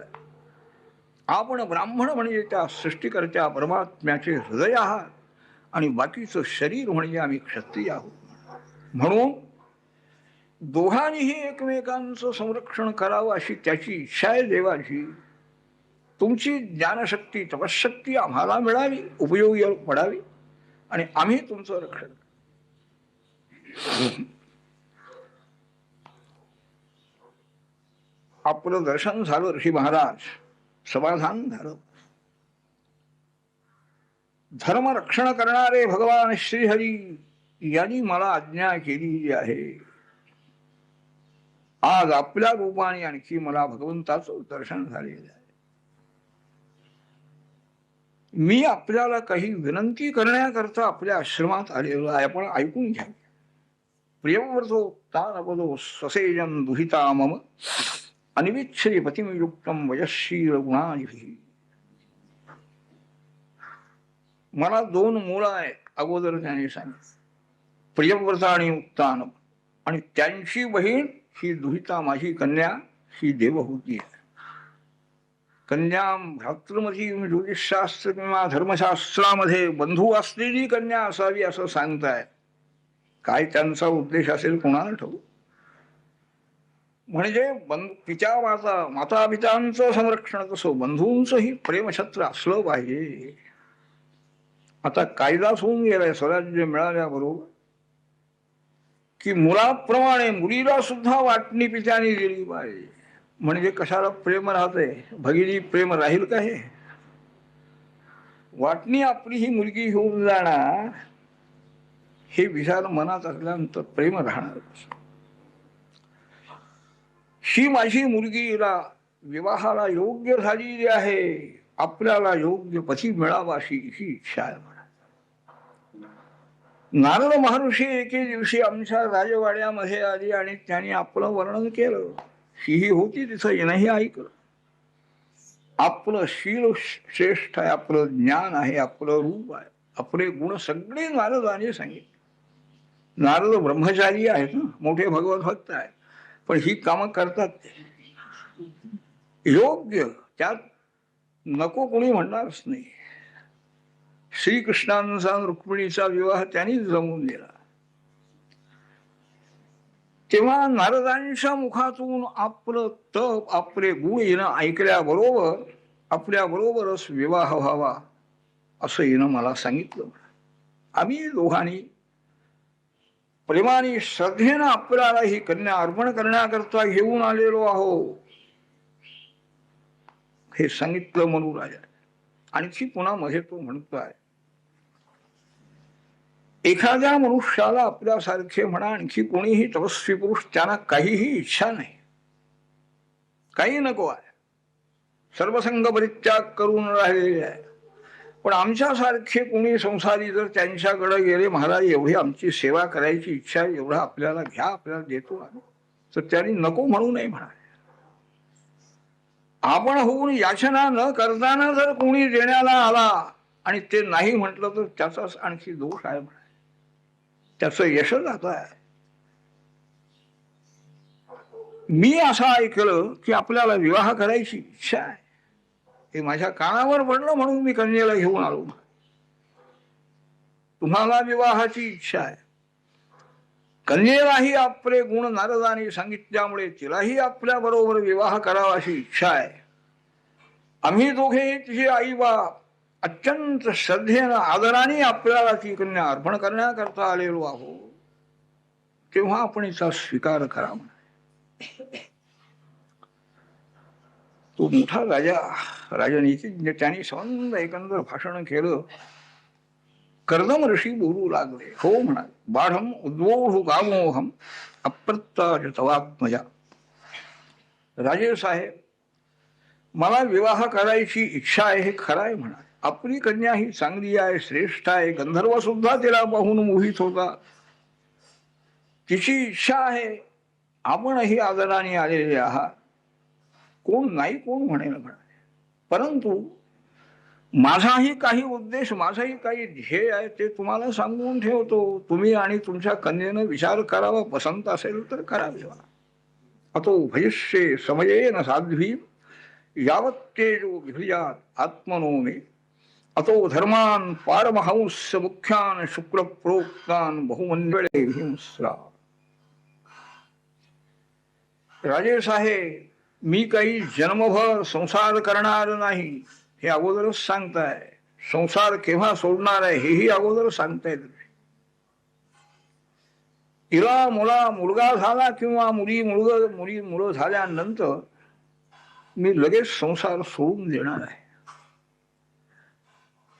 Speaker 2: आपण ब्राह्मण म्हणजे त्या सृष्टीकर्त्या परमात्म्याचे हृदय आहात आणि बाकीचं शरीर म्हणजे आम्ही क्षत्रिय आहोत. म्हणून दोघांनीही एकमेकांचं संरक्षण करावं अशी त्याची इच्छा आहे देवाची. तुमची ज्ञानशक्ती, तपशक्ती आम्हाला मिळावी, उपयोगी पडावी आणि आम्ही तुमचं रक्षण. आपलं दर्शन झालं ऋषी महाराज, समाधान झालं. धर्म रक्षण करणारे भगवान श्रीहरी यांनी मला आज्ञा केलेली आहे. आज आपल्या रूपाने आणखी मला भगवंताचं दर्शन झालेलं आहे. मी आपल्याला काही विनंती करण्याकरता आपल्या आश्रमात आलेलो आहे, आपण ऐकून घ्या. प्रियव्रतो तानपदो ससेजन दुहिता मम अनिविच्छे पतिमयुक्तम वयशील गुणानिभिः. मला 2 मुलं आहेत, अगोदर त्याने सांगितलं, प्रियव्रता आणि उत्तानम, आणि त्यांची बहीण ही दुहिता, माझी कन्या ही देवहूती आहे. कन्या भ्रातृमती ज्योतिषशास्त्र किंवा धर्मशास्त्रामध्ये बंधू असलेली कन्या असावी असं सांगताय. काय त्यांचा उद्देश असेल कोणाला ठाऊक. म्हणजे तिच्या माता पित्यांचं संरक्षण कसं, बंधूंचंही प्रेमछत्र असलं पाहिजे. आता कायदाच होऊन गेलाय स्वराज्य मिळाल्याबरोबर की मुलाप्रमाणे मुलीला सुद्धा वाटणी पित्याने दिली पाहिजे. म्हणजे कशाला प्रेम राहते, भगिनी प्रेम राहील का? हे वाटणी आपली ही मुलगी घेऊन जाणार, हे विचार मनात असल्यानंतर प्रेम राहणार. ही माझी मुलगीला विवाहाला योग्य झालेली आहे, आपल्याला योग्य पती मिळावा अशी ही इच्छा आहे. नारद महर्षी एके दिवशी आमच्या राजवाड्यामध्ये आली आणि त्यांनी आपलं वर्णन केलं. हीही होती तिथं, येणंही ऐकलं. आपलं शील श्रेष्ठ आहे, आपलं ज्ञान आहे, आपलं रूप आहे, आपले गुण सगळे नारदाने सांगितले. नारद ब्रह्मचारी आहेत ना, मोठे भगवत भक्त आहेत, पण ही कामं करतात ते योग्य, त्यात नको कोणी म्हणणारच नाही. श्रीकृष्णांचा रुक्मिणीचा विवाह त्यांनीच जमवून दिला. तेव्हा नारदांच्या मुखातून आपलं तप, आपले गुण येणं ऐकल्याबरोबर आपल्या बरोबरच विवाह व्हावा असं येणं मला सांगितलं. आम्ही दोघांनी प्रेमाने श्रद्धेनं आपल्याला ही कन्या अर्पण करण्याकरता घेऊन आलेलो आहो हे सांगितलं मनुराजा. आणखी पुन्हा मध्ये तो म्हणतोय, एखाद्या मनुष्याला आपल्यासारखे म्हणा आणखी कोणीही तपस्वी पुरुष, त्यांना काहीही इच्छा नाही, काही नको आहे, सर्वसंग परित्याग करून राहिलेले आहे. पण आमच्यासारखे कोणी संसारी जर त्यांच्याकडे गेले, महाराज एवढी आमची सेवा करायची इच्छा आहे, एवढा आपल्याला घ्या, आपल्याला देतो आम्ही, तर त्यांनी नको म्हणू नये म्हणाले. आपण होऊन याचना न करताना जर कोणी देण्याला आला आणि ते नाही म्हटलं तर त्याचाच आणखी दोष आहे म्हणाले. त्याचं यशच आता आहे. मी असं ऐकलं की आपल्याला विवाह करायची इच्छा आहे, हे माझ्या कानावर पडलं म्हणून मी कन्येला घेऊन आलो. तुम्हाला विवाहाची इच्छा आहे, कन्येलाही आपले गुण नारदाने सांगितल्यामुळे तिलाही आपल्या बरोबर विवाह करावा अशी इच्छा आहे. आम्ही दोघे तिची आई बाप अत्यंत श्रद्धेनं आदराने आपल्याला ती कन्या अर्पण करण्याकरता आलेलो आहोत, तेव्हा आपण हिचा स्वीकार करा. तो मोठा राजनीती त्यांनी संबंध एकंदर भाषण केलं. कर्दम ऋषी बोलू लागले. हो म्हणाले. बाढम उद्वोढ गामोहम अप्रत्याज तवात्मजा. राजे साहेब, मला विवाह करायची इच्छा आहे हे खरं आहे म्हणाले. आपली कन्या ही चांगली आहे, श्रेष्ठ आहे. गंधर्व सुद्धा तिला पाहून मोहित होता. तिची इच्छा आहे, आपणही आदराने आलेले आहात. कोण नाही कोण म्हणेल म्हणाले. परंतु माझाही काही उद्देश, माझाही काही ध्येय आहे ते तुम्हाला सांगून ठेवतो. तुम्ही आणि तुमच्या कन्येनं विचार करावा. पसंत असेल तर करावा. अतो भयस्ये समयेन साध्वी यावत तेजो विभुजात आत्मनो मे. अतो धर्मान पारमहंस मुख्यान शुक्र प्रोक्तान बहुमंडळे हिंस्रा. राजे साहेब, मी काही जन्मभर संसार करणार नाही हे अगोदरच सांगताय. संसार केव्हा सोडणार आहे हेही अगोदर सांगताय. तिला मुलगा झाला किंवा मुलं झाल्यानंतर मी लगेच संसार सोडून देणार आहे.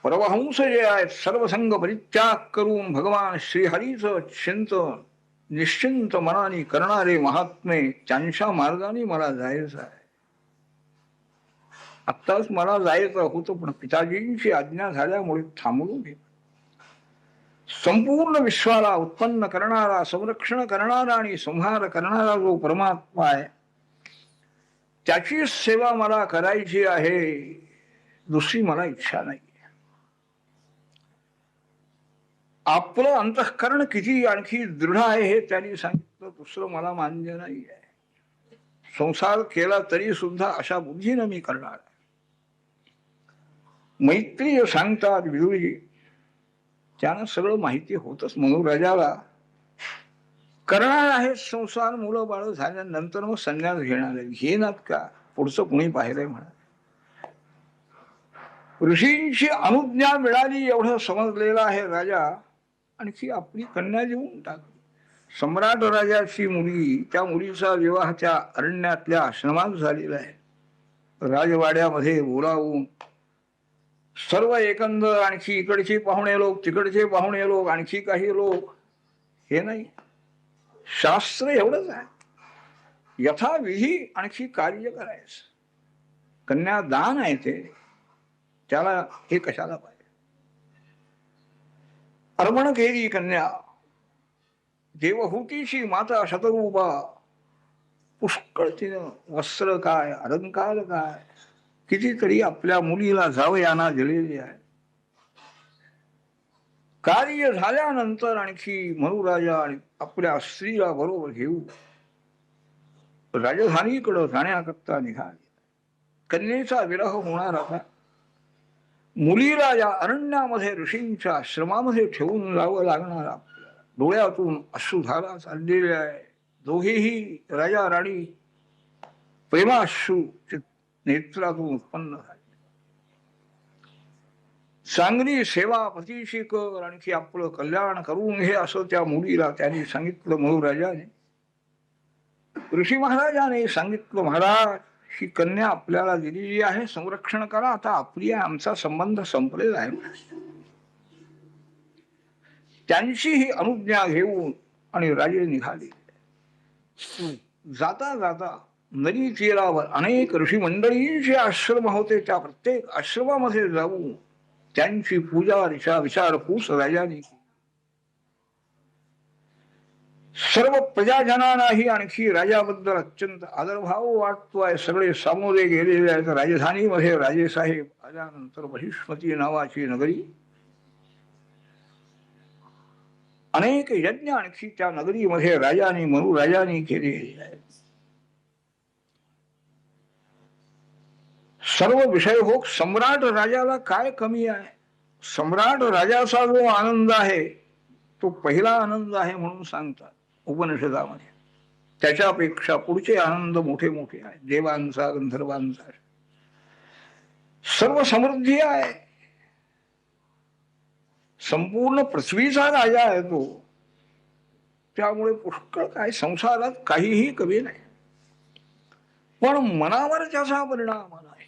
Speaker 2: परमहंस जे आहेत सर्वसंग परित्याग करून भगवान श्रीहरीचं चिंतन निश्चिंत मनाने करणारे महात्मे, त्यांच्या मार्गाने मला जायचं आहे. आत्ताच मला जायचं होतं, पण पिताजींची आज्ञा झाल्यामुळे थांबलो मी. संपूर्ण विश्वाला उत्पन्न करणारा, संरक्षण करणारा आणि संहार करणारा जो परमात्मा आहे त्याची सेवा मला करायची आहे. दुसरी मला इच्छा नाही. आपलं अंतःकरण किती आणखी दृढ आहे हे त्यांनी सांगितलं. दुसरं मला मान्य नाही आहे. संसार केला तरी सुद्धा अशा बुद्धीनं मी करणार आहे. मैत्रीय सांगतात विदुरजी, त्यानं सगळं माहिती होतच. म्हणून राजाला करणार आहे संसार, मुलं बाळ झाल्यानंतर मग संन्यास घेणार आहे. घेणार का? पुढचं कुणी पाहिलंय म्हणा. ऋषींची अनुज्ञा मिळाली एवढं समजलेला आहे राजा. आणखी आपली कन्या देऊन टाकली. सम्राट राजाची मुली, त्या मुलीचा विवाह त्या अरण्यातल्या आश्रमात झालेला आहे. राजवाड्यामध्ये बोलावून सर्व एकंदर, आणखी इकडचे पाहुणे लोक, तिकडचे पाहुणे लोक, आणखी काही लोक, हे नाही. शास्त्र एवढंच आहे, यथाविधी आणखी कार्य करायचं. कन्यादान आहे ते, त्याला हे कशाला पाहिजे. अर्पण केली कन्या. देवहूतीची माता शतरूपा. पुष्कळ तिनं वस्त्र काय, अलंकार काय, कितीतरी आपल्या मुलीला जावयाना दिलेली आहे. कार्य झाल्यानंतर आणखी मनुराजा आणि आपल्या स्त्रीला बरोबर घेऊन राजधानीकडे जाण्याकरता निघाले. कन्येचा विरह होणार होता. मुलीला या अरण्यामध्ये ऋषींच्या आश्रमामध्ये ठेवून जावं लागणार. आपल्याला डोळ्यातून अश्रुधारा चाललेली आहे. दोघेही राजा राणी प्रेमाश्रू नेत्रातून उत्पन्न झाले. चांगली सेवा पतीची कर, आणखी आपलं कल्याण करून घे असं त्या मुलीला त्यांनी सांगितलं. मनुराजाने, ऋषी महाराजाने सांगितलं, महाराज ही कन्या आपल्याला दिलेली आहे, संरक्षण करा. आता आपली आमचा संबंध संपलेला आहे. त्यांची ही अनुज्ञा घेऊन आणि राजे निघाले. जाता जाता नदी तीरावर अनेक ऋषी मंडळींचे आश्रम होते. त्या प्रत्येक आश्रमामध्ये जाऊन त्यांची पूजा विचारपूस राजाने. सर्व प्रजाजनांनाही आणखी राजाबद्दल अत्यंत आदरभाव वाटतोय. सगळे सामोरे गेलेले आहेत. राजधानीमध्ये राजेसाहेब आल्यानंतर महिष्मती नावाची नगरी, अनेक यज्ञ आणखी त्या नगरीमध्ये राजाने मनुराजाने केलेले आहेत. सर्व विषय हो. सम्राट राजाला काय कमी आहे? सम्राट राजाचा जो आनंद आहे तो पहिला आनंद आहे म्हणून सांगतात उपनिषदामध्ये. त्याच्यापेक्षा पुढचे आनंद मोठे मोठे आहेत. देवांचा, गंधर्वांचा. सर्व समृद्धी आहे, संपूर्ण पृथ्वीचा राजा आहे तो. त्यामुळे पुष्कळ काय, संसारात काहीही कमी नाही. पण मनावर त्याचा परिणाम नाही.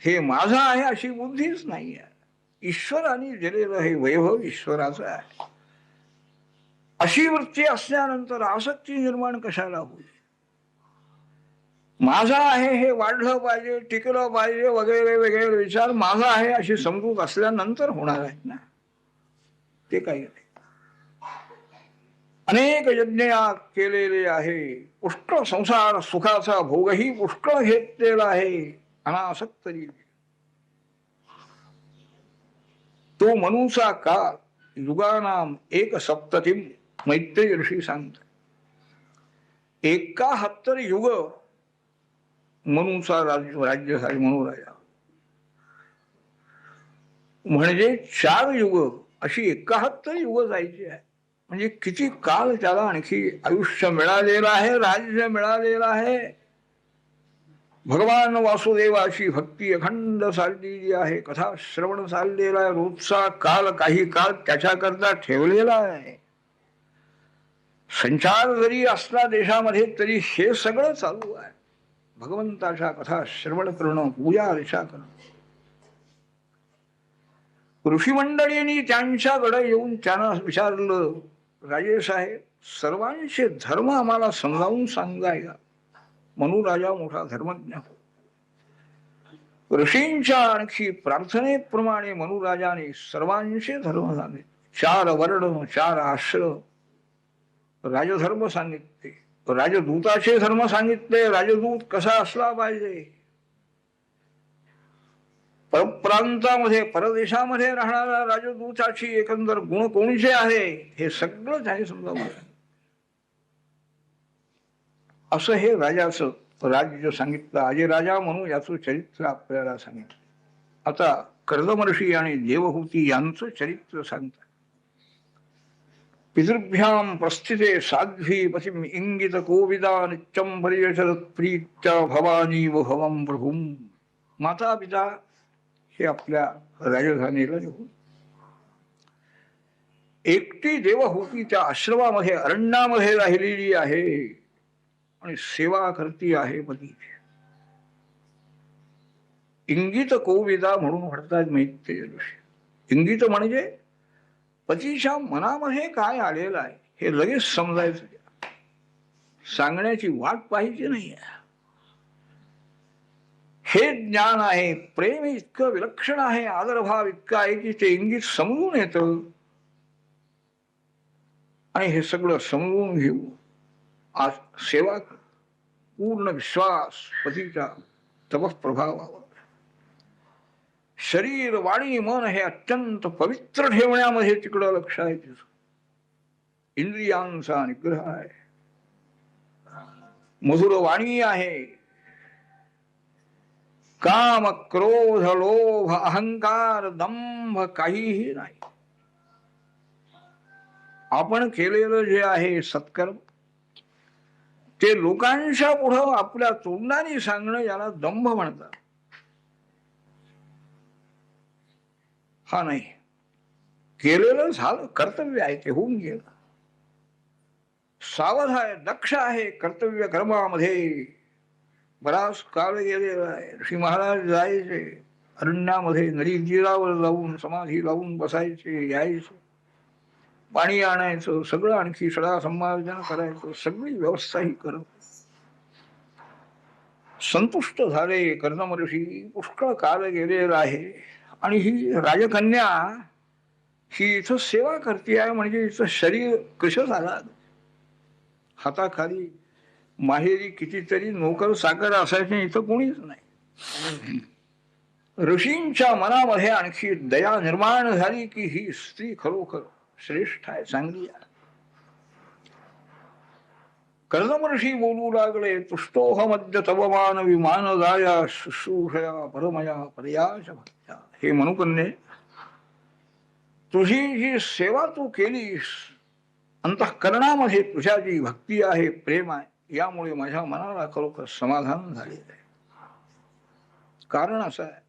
Speaker 2: हे माझा आहे अशी बुद्धीच नाही आहे. ईश्वराने दिलेलं हे वैभव ईश्वराचं आहे अशी वृत्ती असल्यानंतर आसक्ती निर्माण कशाला होईल. माझा आहे हे वाढलं पाहिजे, टिकलं पाहिजे, वगैरे वगैरे विचार माझा आहे अशी समजूत असल्यानंतर होणार आहेत ना, ते काही नाही. अनेक यज्ञ केलेले आहे, पुष्कळ संसार सुखाचा भोगही पुष्कळ घेतलेला आहे अनासक्त. तो मनुचा काळ युगानाम एक सप्ततीम मैत्रेय ऋषी सांगतात. 71 युग मनुचा राज्यासाठी मनुराजा, म्हणजे 4 युग अशी 71 युग जायची आहे. म्हणजे किती काळ त्याला आणखी आयुष्य मिळालेलं आहे, राज्य मिळालेलं आहे. भगवान वासुदेवाची भक्ती अखंड चाललेली आहे, कथा श्रवण चाललेला आहे, रोजचा काल काही काळ त्याच्याकरता ठेवलेला आहे. संचार जरी असला देशामध्ये तरी हे सगळं चालू आहे. भगवंताच्या कथा श्रवण करणं, पूजा अर्चा करणं. ऋषी मंडळींनी त्यांच्याकडे येऊन त्यांना विचारलं, राजे साहेब, सर्वांचे धर्म आम्हाला समजावून सांगायला. मनुराजा मोठा धर्मज्ञ हो. ऋषींच्या आणखी प्रार्थनेप्रमाणे मनुराजाने सर्वांचे धर्म सांगितले. 4 वर्ण, 4 आश्रम, राजधर्म सांगितले, राजदूताचे धर्म सांगितले. राजदूत कसा असला पाहिजे, परप्रांतामध्ये परदेशामध्ये राहणाऱ्या राजदूताची एकंदर गुण कोणचे आहे हे सगळं त्याने समजावलं. असं हे राजाचं राज्य सांगितलं. आजी राजा म्हणून याचं चरित्र आपल्याला सांगितलं. आता कर्दमर्षी आणि देवहूती यांचं चरित्र सांगतात. पितृभ्याम प्रस्थिते साध्वी पतिम इंगित कोविदा नित्यम पर्यशरत प्रीत्या भवानी व भवम प्रभुम. माता पिता हे आपल्या राजधानीला निघून एकटी देवहूती त्या आश्रमामध्ये अरण्यामध्ये राहिलेली आहे आणि सेवा करती आहे पतीची. इंगित कोविदा म्हणून म्हणतात मैत्रेय ऋषी. इंगित म्हणजे पतीच्या मनामध्ये काय आलेलं आहे हे लगेच समजायचं, सांगण्याची वाट पाहिजे नाही. हे ज्ञान आहे. प्रेम इतकं विलक्षण आहे, आदरभाव इतका आहे की ते इंगित समजून येतं. आणि हे सगळं समजून घेऊ आज सेवा, पूर्ण विश्वास पतीच्या तपःप्रभावावर. शरीर वाणी मन हे अत्यंत पवित्र ठेवण्यामध्ये तिकडं लक्ष आहे तिचं. इंद्रियांचा निग्रह आहे, मधुर वाणी आहे. काम क्रोध लोभ अहंकार दंभ काहीही नाही. आपण केलेलं जे आहे सत्कर्म ते लोकांच्या पुढं आपल्या तोंडाने सांगणं याला दंभ म्हणतात. हा नाही, केलेलं झालं, कर्तव्य आहे ते होऊन गेलं. सावध आहे, दक्ष आहे कर्तव्य कर्मामध्ये. बराच काळ गेलेला आहे. ऋषी महाराज जायचे अरण्यामध्ये, नदी तीरावर जाऊन समाधी लावून बसायचे, यायचे, पाणी आणायचं, सगळं आणखी सडा संमार्जन करायचं, सगळी व्यवस्था ही करत. संतुष्ट झाले कर्दम ऋषी. पुष्कळ काळ गेलेला आहे आणि ही राजकन्या ही इथं सेवा करते आहे. म्हणजे हिचं शरीर कसं झालं, हाताखाली माहेरी कितीतरी नोकर साकर असायचे, इथं कोणीच नाही. ऋषींच्या मनामध्ये आणखी दया निर्माण झाली की ही स्त्री खरोखर श्रेष्ठ आहे, चांगली आहे. कर्दम ऋषी बोलू लागले, तुष्टोह मध्य तवमान विमान जाया शुश्रूषया परमया पर्याश भक्त्या. हे मनुकन्ये, तुझी जी सेवा तू केलीस, अंतःकरणामध्ये तुझ्या जी भक्ती आहे, प्रेम आहे, यामुळे माझ्या मनाला खरोखर समाधान झालेलं आहे. कारण असं आहे,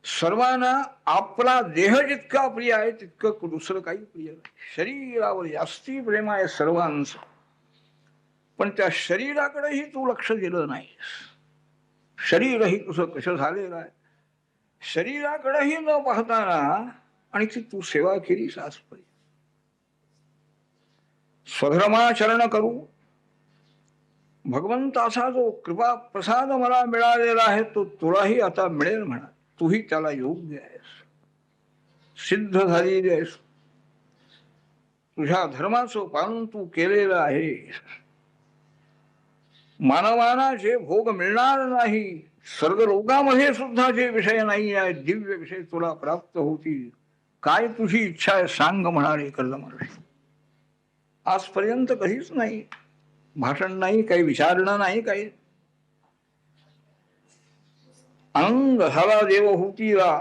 Speaker 2: सर्वांना आपला देह जितका प्रिय आहे तितकं दुसरं काही प्रिय नाही. शरीरावर जास्ती प्रेम आहे सर्वांचं, पण त्या शरीराकडेही तू लक्ष दिलं नाहीस. शरीरही तुझं कसं झालेलं आहे, शरीराकडेही न पाहताना आणि ती तू सेवा केलीस आजपर्यंत. स्वधर्माचरण करू भगवंताचा जो कृपा प्रसाद मला मिळालेला आहे तो तुलाही आता मिळेल म्हणा. तूही त्याला योग्य आहेस, सिद्ध झालेली आहेस. तुझ्या धर्माचं पालन तू केलेलं आहेस. मानवाना जे भोग मिळणार नाही, स्वर्गलोकामध्ये सुद्धा जे विषय नाही आहेत, दिव्य विषय तुला प्राप्त होतील. काय तुझी इच्छा आहे सांग म्हणाले कर्ल महर्षी. आजपर्यंत कधीच नाही, भाषण नाही, काही विचारणं नाही, काही. आनंद झाला देवहूतीला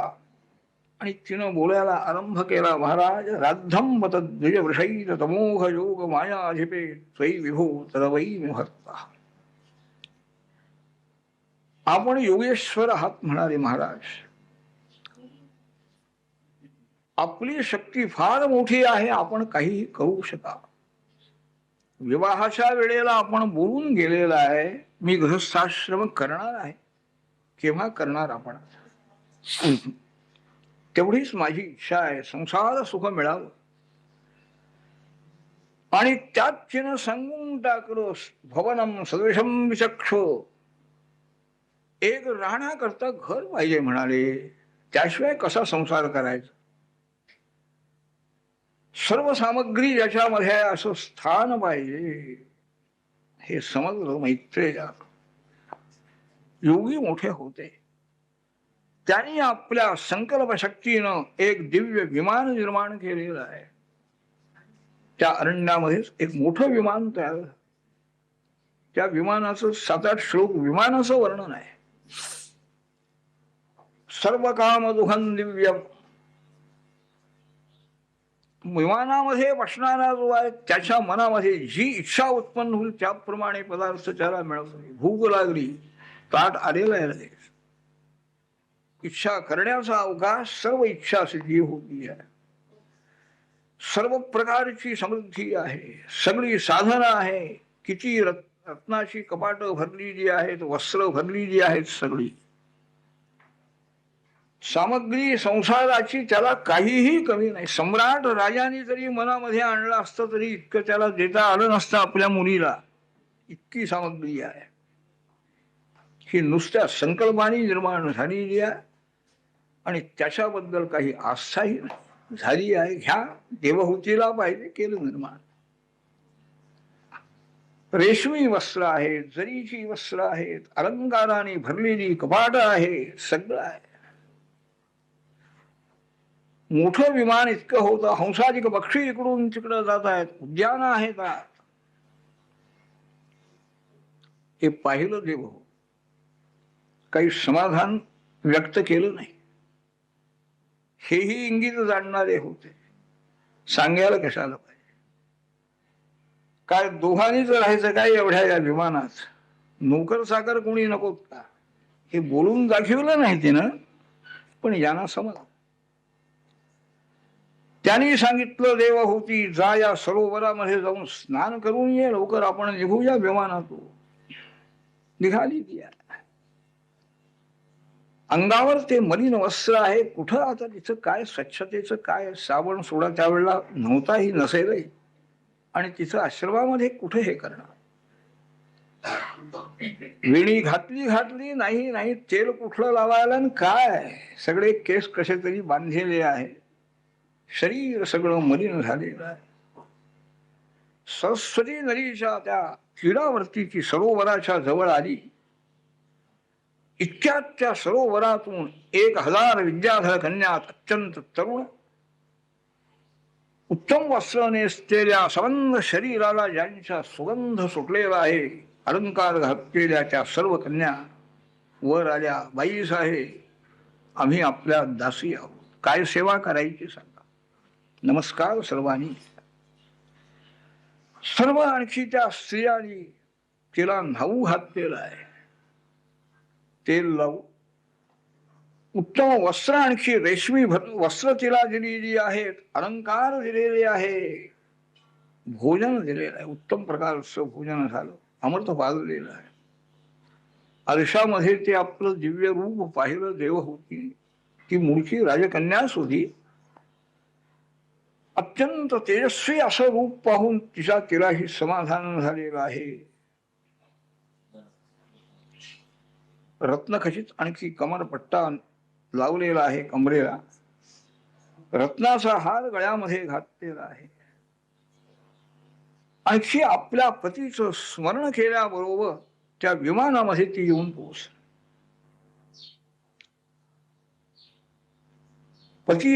Speaker 2: आणि तिनं बोलायला आरंभ केला. महाराज राद्धम बत द्विज वृषैत तमोघ योग मायाधिपे त्वयी विभो तदवै भक्ता. आपण योगेश्वर आहात म्हणाले महाराज. आपली शक्ती फार मोठी आहे, आपण काहीही करू शका. विवाहाच्या वेळेला आपण बोलून गेलेला आहे मी गृहस्थाश्रम करणार आहे. केव्हा करणार आपण? तेवढीच माझी इच्छा आहे, संसार सुख मिळावं. आणि त्यात तिनं सांगून टाकलं भवनम सदृशम विचक्ष. एक राहण्याकरता घर पाहिजे म्हणाले, त्याशिवाय कसा संसार करायचा. सर्व सामग्री ज्याच्यामध्ये असं स्थान पाहिजे. हे समजलं मैत्रेया. योगी मोठे होते, त्यांनी आपल्या संकल्प शक्तीनं एक दिव्य विमान निर्माण केलेलं आहे. त्या अरण्यामध्येच एक मोठं विमान तयार झालं. त्या विमानाचं 7-8 श्लोक विमानाचं वर्णन आहे. सर्व काम दुघन दिव्य. विमानामध्ये बसणारा जो आहे त्याच्या मनामध्ये जी इच्छा उत्पन्न होईल त्याप्रमाणे पदार्थ त्याला मिळवतो. भूक लागली, ताट आलेलं आहे लगेच. इच्छा करण्याचा अवकाश, सर्व इच्छा सिद्धी होती आहे. सर्व प्रकारची समृद्धी आहे, सगळी साधनं आहे. किती रत्नाची कपाट भरलेली आहेत, वस्त्र भरलेली आहेत, सगळी सामग्री संसाराची त्याला काहीही कमी नाही. सम्राट राजाने जरी मनामध्ये आणलं असतं तरी इतकं त्याला देता आलं नसतं आपल्या मुलीला. इतकी सामग्री आहे. ही नुसत्या संकल्पाने निर्माण झालेली आहे आणि त्याच्याबद्दल काही आस्थाही झाली आहे. ह्या देवहूतीला पाहिजे केलं निर्माण. रेशमी वस्त्र आहेत, जरीची वस्त्र आहेत, अलंकाराने भरलेली कपाट आहे, सगळं आहे. मोठं विमान इतकं होतं. हंसाधिक पक्षी इकडून तिकडं जात आहेत, उद्यान आहेत. हे पाहिलं देव, काही समाधान व्यक्त केलं नाही. हेही इंगित जाणणारे होते, सांगायला कशाला पाहिजे. काय दोघांनीच राहायचं काय एवढ्या या विमानात? नोकर चाकर कोणी नकोत का? हे बोलून दाखवलं नाही तिनं, पण यांना समज. त्यांनी सांगितलं देवहूती जा या सरोवरामध्ये जाऊन स्नान करून ये, लवकर आपण निघूया विमानातून. निघाली ती. अंगावर ते मलिन वस्त्र आहे, कुठं आता तिचं काय स्वच्छतेचं काय? साबण सोडा त्यावेळेला नव्हताही, नसेलही. आणि तिचं आश्रमामध्ये कुठे हे करणार? वेणी घातली नाही, तेल कुठलं लावायला काय? सगळे केस कसे तरी बांधलेले आहे, शरीर सगळं मलिन झालेलं आहे. सरस्वती नदीच्या त्या तीरावरती सरोवराच्या जवळ आली. इतक्यात त्या सरोवरातून 1000 विद्याधर कन्या, अत्यंत तरुण, उत्तम वस्त्र नेसलेल्या, संबंध शरीराला ज्यांचा सुगंध सुटलेला आहे, अलंकार घातलेल्या त्या सर्व कन्या वर आल्या. बाई साहेब, आम्ही आपल्या दासी आहोत, काय सेवा करायची सांगा. नमस्कार सर्वांनी. सर्व आणखी त्या स्त्रियांनी तिला न्हाऊ घातलेला आहे. तेल लावू उत्तम वस्त्र आणखी रेशमी वस्त्र तिला दिलेली आहेत, अलंकार दिलेले आहे, भोजन दिलेलं आहे, उत्तम प्रकारचं भोजन झालं, अमृत पाजलेलं आहे. आरशामध्ये ते आपलं दिव्य रूप पाहिलं, देव होती, ती मूळची राजकन्याच होती. अत्यंत तेजस्वी असं रूप पाहून तिलाही समाधान झालेलं आहे. रत्नखचित आणखी कमरपट्टा लावलेला आहे, कमरेला रत्नाचा हार गळ्यामध्ये घातलेला आहे. आणखी आपल्या पतीचं स्मरण केल्याबरोबर त्या विमानामध्ये ती येऊन पोहोचली. पती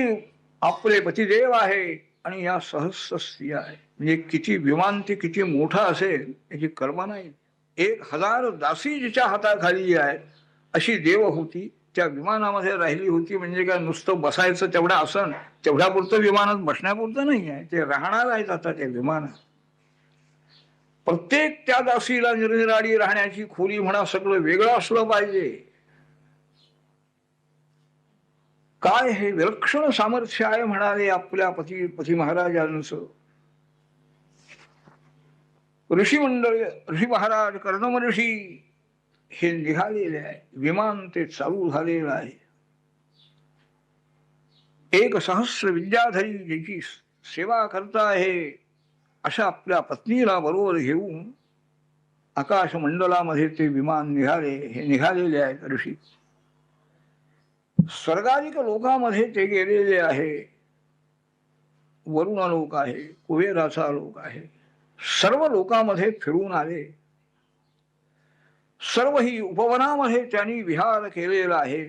Speaker 2: आपले पतिदेव आहे आणि या सहस्र स्त्रिया आहे. म्हणजे किती विमान ते किती मोठा असेल याची कल्पना नाही. 1000 दासी जिच्या हाताखाली आहेत अशी देव होती, त्या विमानामध्ये राहिली होती. म्हणजे काय नुसतं बसायचं तेवढं आसन, तेवढ्यापुरतं विमानात बसण्यापुरतं नाही आहे, ते राहणार आहेत आता त्या विमानात. प्रत्येक त्या दासीला निरनिराळी राहण्याची खोली म्हणा सगळं वेगळं असलं पाहिजे. काय हे विलक्षण सामर्थ्य आहे म्हणाले आपल्या पती महाराजांचं. ऋषी मंडळ, ऋषी महाराज, कर्दम ऋषी हे निघालेले आहे. विमान ते चालू झालेलं आहे. 1,000 विद्याधरी ज्याची सेवा करता आहे अशा आपल्या पत्नीला बरोबर घेऊन आकाश मंडलामध्ये ते विमान निघाले. हे निघालेले आहेत ऋषी. स्वर्गाधिक लोकामध्ये ते गेलेले आहे. वरुण लोक आहे, कुबेराचा लोक आहे, सर्व लोकांमध्ये फिरून आले. सर्व ही उपवनामध्ये त्यांनी विहार केलेला आहे.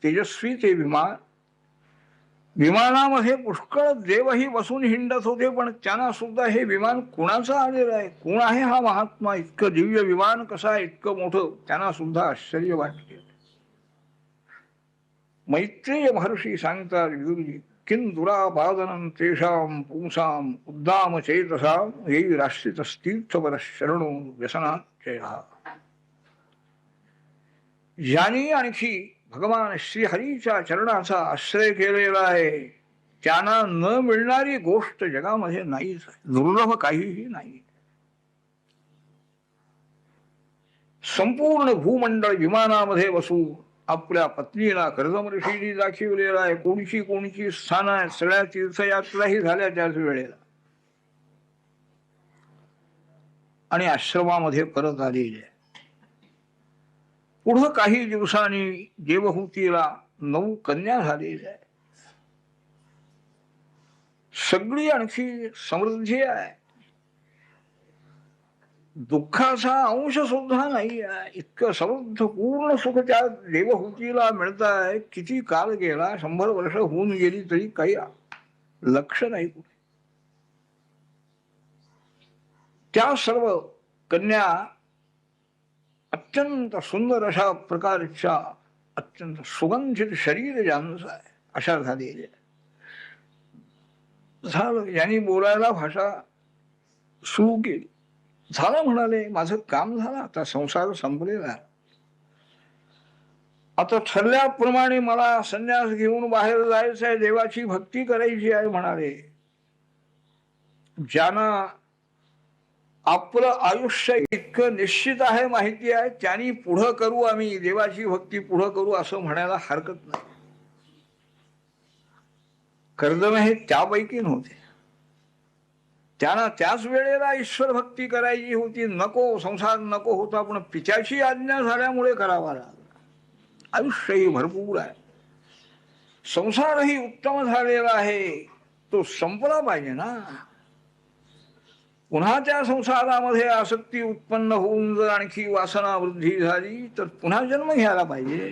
Speaker 2: तेजस्वी ते विमान, विमानामध्ये पुष्कळ देवही बसून हिंडत होते. पण त्यांना सुद्धा हे विमान कुणाचं आलेलं आहे, कोण आहे हा महात्मा, इतकं दिव्य विमान कसं आहे, इतकं मोठं, त्यांना सुद्धा आश्चर्य वाटले. मैत्रेय महर्षी सांगतात विदुरजी, किं दुरापादनं तेषां पुंसां उद्दाम चेतसां येई राष्ट्रितस्तीर्थवर शरणो व्यसनाचयः. ज्यांनी आणखी भगवान श्रीहरीच्या चरणाचा आश्रय केलेला आहे त्यांना न मिळणारी गोष्ट जगामध्ये नाहीच, दुर्लभ काहीही नाही. संपूर्ण भूमंडळ विमानामध्ये बसून आपल्या पत्नीला कर्दम ऋषींनी दाखवलेला आहे. कोणची कोणची स्थान आहेत, सगळ्या तीर्थयात्राही झाल्या त्याच वेळेला. आणि आश्रमामध्ये परत आलेले आहे. पुढं काही दिवसांनी देवहूतीला 9 कन्या झालेल्या आहे. सगळी आणखी समृद्धी आहे, दुःखाचा अंश सुद्धा नाही आहे. इतकं समृद्ध पूर्ण सुख त्या देवहूतीला मिळत आहे. किती काल गेला, 100 वर्ष होऊन गेली तरी काही लक्ष नाही कुठे. त्या सर्व कन्या अत्यंत सुंदर अशा प्रकारच्या, अत्यंत सुगंधित शरीर ज्यांचं आहे अशा झालेल्या झालं. यांनी बोलायला भाषा सुरू केली. झालं म्हणाले, माझं काम झालं, आता संसार संपलेला. आता ठरल्याप्रमाणे मला संन्यास घेऊन बाहेर जायचं आहे, देवाची भक्ती करायची आहे म्हणाले. ज्यांना आपलं आयुष्य इतकं निश्चित आहे, माहिती आहे, त्यांनी पुढं करू, आम्ही देवाची भक्ती पुढं करू असं म्हणायला हरकत नाही. कर्दम हे त्यापैकी नव्हते. त्यांना त्याच वेळेला ईश्वर भक्ती करायची होती. नको, संसार नको होता, पण पित्याची आज्ञा झाल्यामुळे करावा लागला. आयुष्यही भरपूर आहे, संसारही उत्तम झालेला आहे, तो संपला पाहिजे ना. पुन्हा त्या संसारामध्ये आसक्ती उत्पन्न होऊन जर आणखी वासना वृद्धी झाली तर पुन्हा जन्म घ्यायला पाहिजे.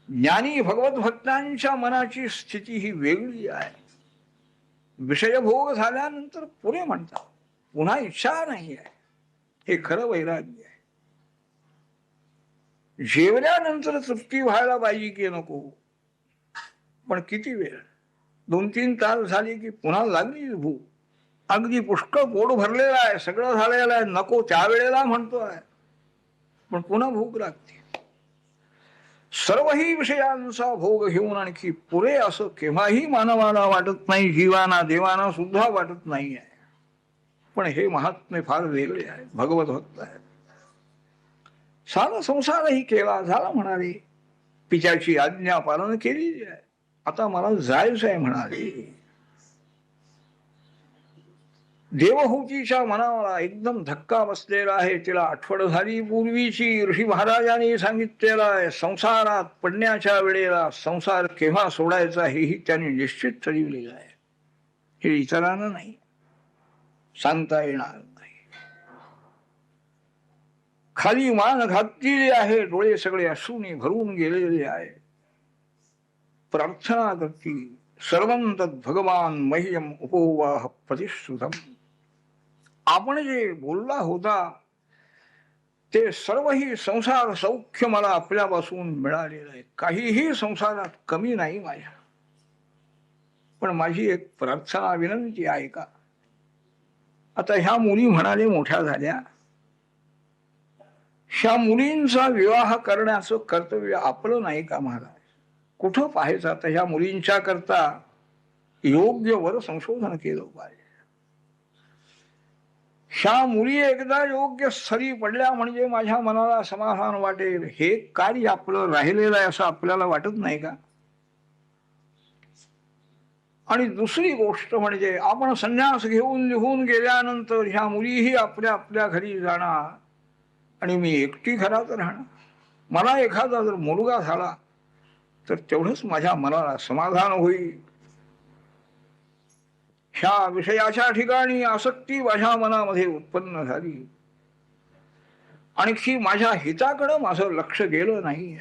Speaker 2: ज्ञानी भगवत भक्तांच्या मनाची स्थिती ही वेगळी आहे. विषयभोग झाल्यानंतर पुरे म्हणतात, पुन्हा इच्छा नाही आहे. हे खरं वैराग्य आहे. जेवल्यानंतर तृप्ती व्हायला पाहिजे की नको, पण किती वेळ, 2-3 तास झाली की पुन्हा लागली भूक. अगदी पुष्कळ पोट भरलेलं आहे, सगळं झालेलं आहे, नको त्यावेळेला म्हणतोय, पण पुन्हा भूक लागते. सर्वही विषयांचा भोग घेऊन आणखी पुरे असं केव्हाही मानवाला वाटत नाही, जीवाना देवाना सुद्धा वाटत नाही आहे. पण हे महात्मे फार वेगळे आहे, भगवत भक्त आहे. सारा संसारही केला झाला म्हणाले, पित्याची आज्ञा पालन केलेली आहे, आता मला जायचं आहे म्हणाले. देवहूतीच्या मनाला एकदम धक्का बसलेला आहे. तिला आठवण झाली पूर्वीची ऋषी महाराजांनी सांगितलेला आहे, संसारात पडण्याच्या वेळेला संसार केव्हा सोडायचा हेही त्यांनी निश्चित ठरविलेलं आहे. हे इतरांना नाही सांगता येणार नाही. खाली मान घातलेली आहे, डोळे सगळे अश्रूने भरून गेलेले आहे. प्रार्थना करती, सर्वं तद् भगवान मह्यम उपोवाह प्रतिश्रुतम. आपण जे बोलला होता ते सर्वही संसार सौख्य मला आपल्यापासून मिळालेलं आहे. काहीही संसारात कमी नाही माझ्या. पण माझी एक प्रार्थना विनंती आहे का? आता ह्या मुली म्हणाले मोठ्या झाल्या, ह्या मुलींचा विवाह करण्याचं कर्तव्य आपलं नाही का महाराज? कुठं पाहायचं? आता ह्या मुलींच्या करता योग्य वर संशोधन केलं पाहिजे. ह्या मुली एकदा योग्य स्थळी पडल्या म्हणजे माझ्या मनाला समाधान वाटेल. हे कार्य आपलं राहिलेलं आहे असं आपल्याला वाटत नाही का? आणि दुसरी गोष्ट म्हणजे आपण संन्यास घेऊन निघून गेल्यानंतर ह्या मुलीही आपल्या आपल्या घरी जाणार आणि मी एकटी घरात राहणार. मला एखादा जर मुलगा झाला तर तेवढंच माझ्या मनाला समाधान होईल. ह्या विषयाच्या ठिकाणी आसक्ती माझ्या मनामध्ये उत्पन्न झाली, आणखी माझ्या हिताकडं माझं लक्ष गेलं नाही.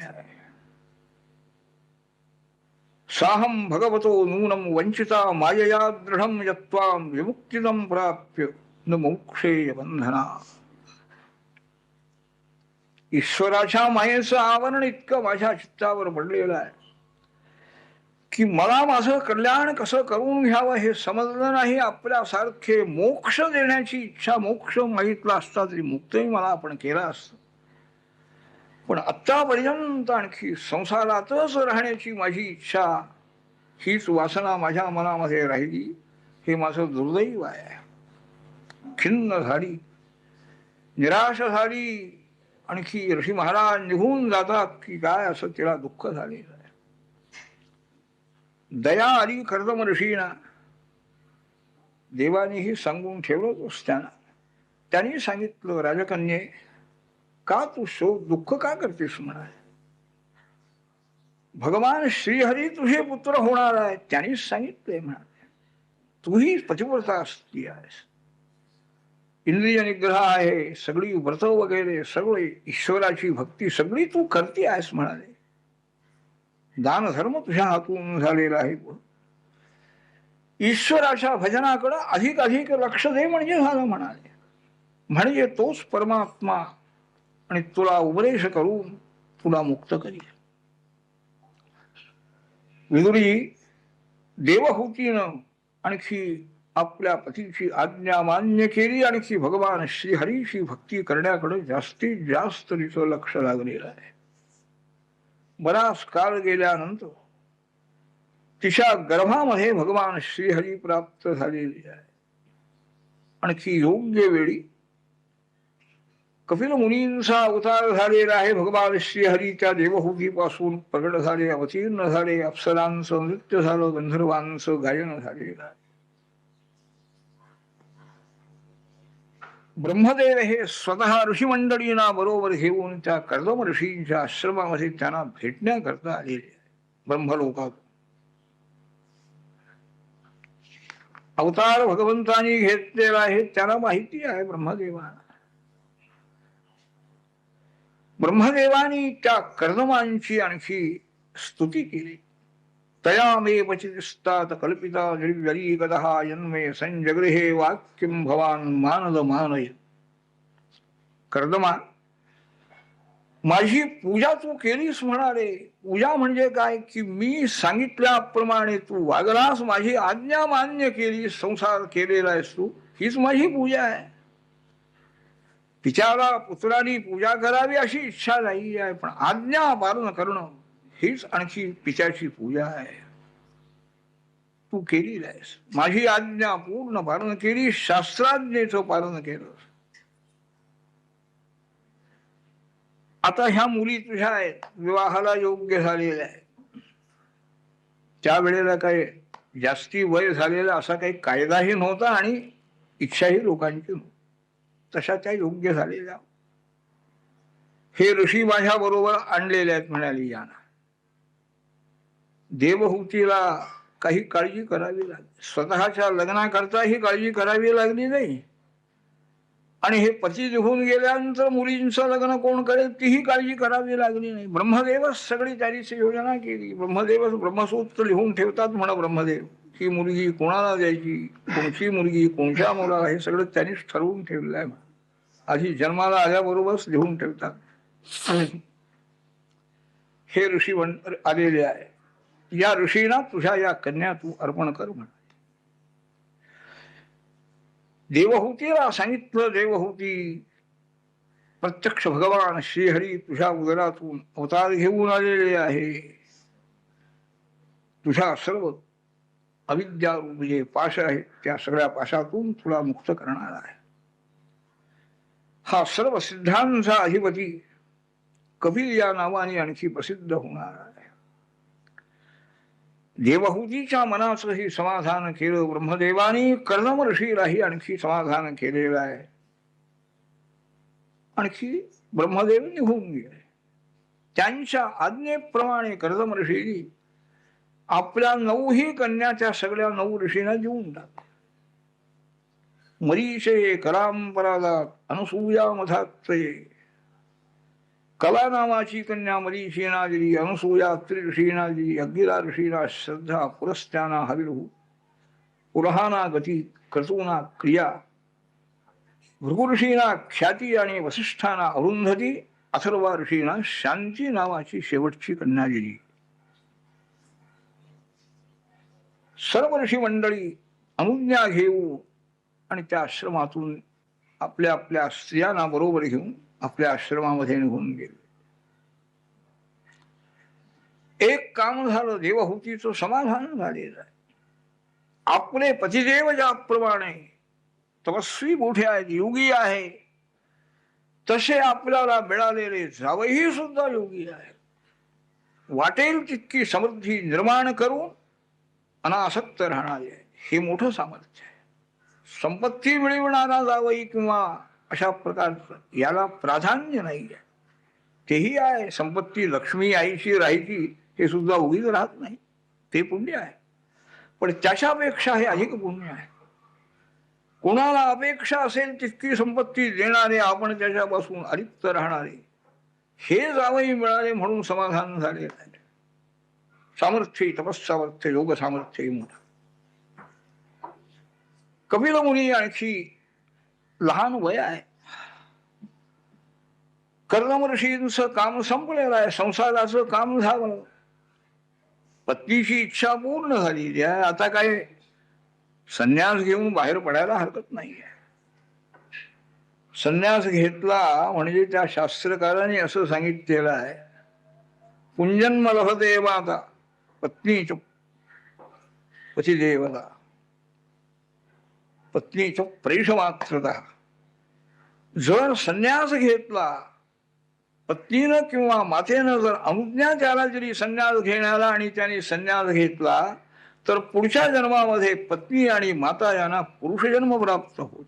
Speaker 2: साहम भगवतो नूनम वंचिता मायया दृढम यत्वाम विमुक्तिदम प्राप्य न मोक्षेय बंधना. ईश्वराच्या मायेचं आवरण इतकं माझ्या चित्तावर पडलेलं आहे की मला माझं कल्याण कसं करून घ्यावं हे समजलं नाही. आपल्यासारखे मोक्ष देण्याची इच्छा, मोक्ष मागितला असता तरी मुक्तही मला आपण केला असत. पण आत्तापर्यंत आणखी संसारातच राहण्याची माझी इच्छा, हीच वासना माझ्या मनामध्ये राहिली. हे माझं दुर्दैव आहे. खिन्न झाली, निराश झाली. आणखी ऋषी महाराज निघून जातात की काय असं तिला दुःख झालेलं आहे. दया आली कर्दम ऋषीना. देवानेही सांगून ठेवलंच त्यांना. त्यांनी सांगितलं, राजकन्ये का तू दुःख का करतेस म्हणाले. भगवान श्रीहरी तुझे पुत्र होणार आहे त्यांनीच सांगितले म्हणाले. तूही पतिव्रता स्त्री आहेस, इंद्रिय निग्रह आहे, सगळी व्रत वगैरे सगळे ईश्वराची भक्ती सगळी तू करते आहेस म्हणाले. दान धर्म तुझ्या हातून झालेला आहे. ईश्वराच्या भजनाकडे अधिक अधिक लक्ष दे म्हणजे झालं म्हणाले. म्हणजे तोच परमात्मा आणि तुला उपदेश करून तुला मुक्त करी. विदुरी देवहूतीनं आणखी आपल्या पतीची आज्ञा मान्य केली. आणखी भगवान श्रीहरीची भक्ती करण्याकडे जास्तीत जास्त तिचं लक्ष लागलेलं आहे. बराच काळ गेल्यानंतर तिच्या गर्भामध्ये भगवान श्रीहरी प्राप्त झालेले आहे. आणखी योग्य वेळी कपिल मुनींचा अवतार झालेला आहे. भगवान श्रीहरी त्या देवहूतीपासून प्रगट झाले, अवतीर्ण झाले. अप्सरांचं नृत्य झालं, गंधर्वांचं गायन झालेलं आहे. ब्रह्मदेव हे स्वतः ऋषीमंडळींना बरोबर घेऊन त्या कर्दम ऋषींच्या आश्रमामध्ये त्यांना भेटण्याकरता आलेले आहे. ब्रह्मलोकात अवतार भगवंतांनी घेतलेला आहे त्यांना माहिती आहे ब्रह्मदेवांना. ब्रह्मदेवानी त्या कर्दमांची आणखी स्तुती केली. तया मे पचिस्तात कल्पिता निर्व्यरी गदहा जन्मे संजगृहे वाक्यम भवान मानद मानय. कर्दमा, माझी पूजा तू केलीस म्हणाले. पूजा म्हणजे काय की मी सांगितल्याप्रमाणे तू वागलास, माझी आज्ञा मान्य केली, संसार केलेला आहेस तू, हीच माझी पूजा आहे. पित्याला पुत्राने पूजा करावी अशी इच्छा नाही आहे, पण आज्ञा पालन करणं हीच आणखी पित्याची पूजा आहे. तू केली आहेस, माझी आज्ञा पूर्ण पालन केली, शास्त्राज्ञेचं पालन केलं. आता ह्या मुली तुझ्या आहेत, विवाहाला योग्य झालेल्या आहेत. त्यावेळेला काय जास्ती वय झालेला असा काही कायदाही नव्हता आणि इच्छाही लोकांची नव्हती. तशा त्या योग्य झालेल्या. हे ऋषी माझ्या बरोबर आणलेले आहेत म्हणाली याना. देवहूतीला काही काळजी करावी लागली, स्वतःच्या लग्नाकरता ही काळजी करावी लागली नाही. आणि हे पती निघून गेल्यानंतर मुलींचं लग्न कोण करेल तीही काळजी करावी लागली नाही. ब्रह्मदेवच सगळी त्याची योजना केली. ब्रह्मदेवच ब्रह्मसूत्र लिहून ठेवतात म्हणा ब्रह्मदेव. ही मुलगी कोणाला द्यायची, कोणची मुलगी कोणत्या मुलाला, हे सगळं त्यांनीच ठरवून ठेवलेलं आहे. आधी जन्माला आल्याबरोबरच लिहून ठेवतात. हे ऋषी आलेले आहे. या ऋषीना तुझ्या या कन्या तू अर्पण कर म्हणा. देवहूतीला सांगितलं. देवहूती प्रत्यक्ष भगवान श्रीहरी तुझ्या उदरातून अवतार घेऊन आलेले आहे. तुझ्या सर्व अविद्या जे पाश आहे त्या सगळ्या पाशातून तुला मुक्त करणार आहे. हा सर्व सिद्धांचा अधिपती कपिल या नावाने आणखी प्रसिद्ध होणार आहे. देवहूतीच्या मनाचंही समाधान केलं ब्रह्मदेवानी. कर्दम ऋषीलाही आणखी समाधान केलेलं आहे. आणखी ब्रह्मदेव निघून गेले. त्यांच्या आज्ञेप्रमाणे कर्दम ऋषींनी आपल्या 9ही कन्या त्या सगळ्या 9 ऋषींना देऊन टाकल्या. मरीचे करांपरादात अनुसूया मधात्रये. कला नावाची कन्या मरीषीना दिली, अनुसूया त्रिऋषीना दिली, अग्गिरा ऋषीना श्रद्धा, पुरस्त्याना हविर्भू, पुरहाना गती, क्रतूना क्रिया, भृगु ऋषीना ख्याती आणि वसिष्ठाना अरुंधती, अथर्वा ऋषीना शांती नावाची शेवटची कन्या दिली. सर्व ऋषी मंडळी अनुज्ञा घेऊ आणि त्या आश्रमातून आपल्या आपल्या स्त्रियांना बरोबर घेऊन आपल्या आश्रमामध्ये निघून गेले. एक काम झालं. देवहूतीचं समाधान झालेलं आहे. आपले पतिदेव ज्याप्रमाणे तपस्वी मोठे आहेत, योगी आहे, तसे आपल्याला मिळालेले जावई सुद्धा योगी आहेत. वाटेल तितकी समृद्धी निर्माण करून अनासक्त राहणारे आहे. हे मोठं सामर्थ्य आहे. संपत्ती मिळवणारा जावई किंवा अशा प्रकारचं याला प्राधान्य नाही आहे. तेही आहे. संपत्ती लक्ष्मी आईची राहायची हे सुद्धा उगीच राहत नाही. ते पुण्य आहे. पण त्याच्यापेक्षा हे अधिक पुण्य आहे. कोणाला अपेक्षा असेल तितकी संपत्ती देणारे, आपण त्याच्यापासून अलिप्त राहणारे, हे जावई मिळाले म्हणून समाधान झाले आहे. सामर्थ्य, तपस्सामर्थ्य, योग सामर्थ्य मोठं. कपिल मुनी आणखी लहान वय आहे. कर्दम ऋषींचं काम संपलेलं आहे. संसाराचं काम झालं. पत्नीची इच्छा पूर्ण झालेली आहे. आता काय संन्यास घेऊन बाहेर पडायला हरकत नाही आहे. संन्यास घेतला म्हणजे त्या शास्त्रकाराने असं सांगितलेलं आहे, पुंजन्म लभते माता पत्नी च पतिदेवता पत्नी च प्रेषमात्रता. जर संन्यास घेतला पत्नीनं किंवा मातेनं, जर अनुज्ञा त्याला जरी संन्यास घेण्याला आणि त्याने संन्यास घेतला, तर पुढच्या जन्मामध्ये पत्नी आणि माता यांना पुरुषजन्म प्राप्त होत.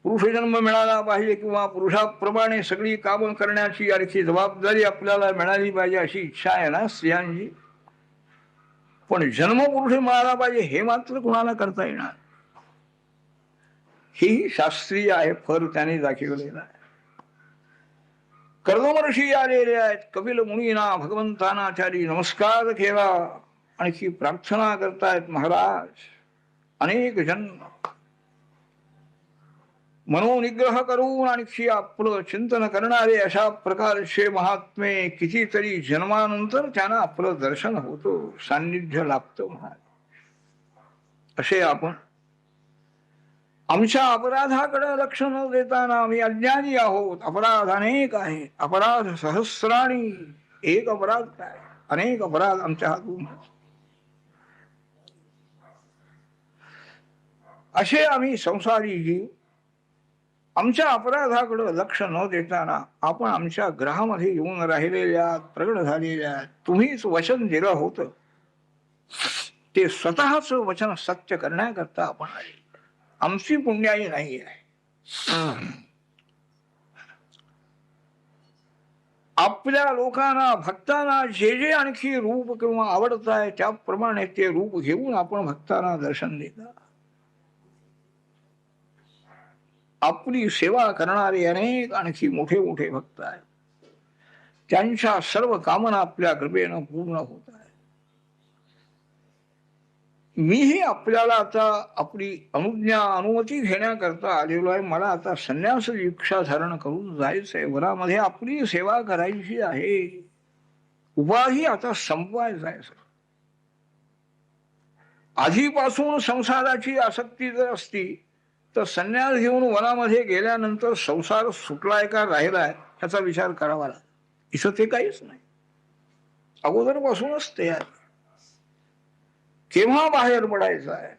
Speaker 2: पुरुषजन्म मिळाला पाहिजे किंवा पुरुषाप्रमाणे सगळी कामं करण्याची आणखी जबाबदारी आपल्याला मिळाली पाहिजे अशी इच्छा आहे ना स्त्रियांची. पण जन्म पुरुष मिळाला पाहिजे हे मात्र कुणाला करता येणार. ही शास्त्रीय आहे, फर त्याने दाखवलेला आहे. कर्दम ऋषी आलेले आहेत. कपिल मुनींना भगवंतांना त्याने नमस्कार केला. आणखी प्रार्थना करतायत, महाराज अनेक जन्म मनोनिग्रह करून आणखी आपलं चिंतन करणारे अशा प्रकारचे महात्मे कितीतरी जन्मानंतर त्यांना आपलं दर्शन होतं, सान्निध्य लाभतं म्हणाले. असे आपण आमच्या अपराधाकडे लक्ष न देताना आम्ही अज्ञानी आहोत. अपराध अनेक आहेत, अपराध सहस्राणी. एक अपराध काय, अनेक अपराध आमच्या हातून. असे आम्ही संसारी जीव आमच्या अपराधाकडे लक्ष न देताना आपण आमच्या ग्रहामध्ये येऊन राहिलेल्या प्रगट झालेल्या तुम्हीच वचन दिलं होतं ते स्वतःच वचन सत्य करण्याकरता आपण आले. आमची पुण्याई नाही आहे. आपल्या लोकांना भक्तांना जे जे आणखी रूप किंवा आवडत आहे त्याप्रमाणे ते रूप घेऊन आपण भक्तांना दर्शन देता. आपली सेवा करणारे अनेक आणखी मोठे मोठे भक्त आहेत. त्यांच्या सर्व कामना आपल्या कृपेनं पूर्ण होत आहे. मीही आपल्याला आता आपली अनुमती घेण्याकरता आलेलो आहे. मला आता संन्यास दीक्षा धारण करून जायचंय. वरामध्ये आपली सेवा करायची आहे. उपाधी आता संपवायचा आहे. आधीपासून संसाराची आसक्ती जर असती तर संन्यास घेऊन वनामध्ये गेल्यानंतर संसार सुटलाय का राहिलाय याचा विचार करावा लागेल. इथं ते काहीच नाही. अगोदरपासूनच तयार. केव्हा बाहेर पडायचं आहे.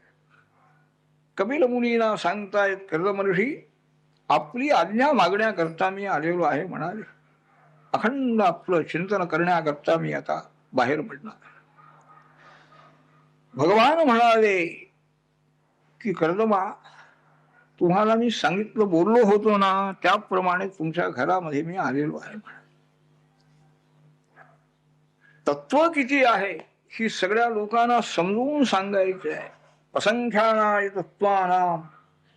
Speaker 2: कपिल मुनींना सांगतायत कर्दमर्षी आपली आज्ञा मागण्याकरता मी आलेलो आहे म्हणाले. अखंड आपलं चिंतन करण्याकरता मी आता बाहेर पडणार. भगवान म्हणाले की कर्दमा तुम्हाला मी सांगितलं बोललो होतो ना त्याप्रमाणे तुमच्या घरामध्ये मी आलेलो आहे. तत्व किती आहे ही सगळ्या लोकांना समजून सांगायचे आहे. असंख्यानाय तत्वानां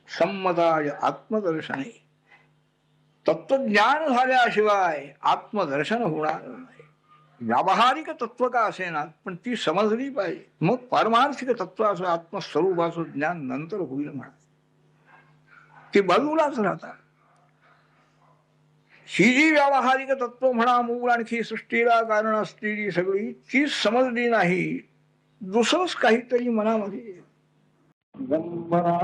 Speaker 2: संमताय आत्मदर्शने. तत्वज्ञान झाल्याशिवाय आत्मदर्शन होणार नाही. व्यावहारिक तत्व का असेना पण ती समजली पाहिजे. मग पारमार्थिक तत्वाचं आत्मस्वरूपाचं ज्ञान नंतर होईल म्हणा. ते बाजूलाच राहतात. ही जी व्यावहारिक तत्व म्हणा मूळ आणखी सृष्टीला कारण असलेली सगळी ती समजली नाही. दुसरंच काहीतरी मनामध्ये
Speaker 1: दिगंबरा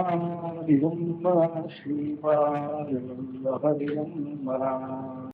Speaker 1: दिगंबरा श्रीपाद हरिगंबरा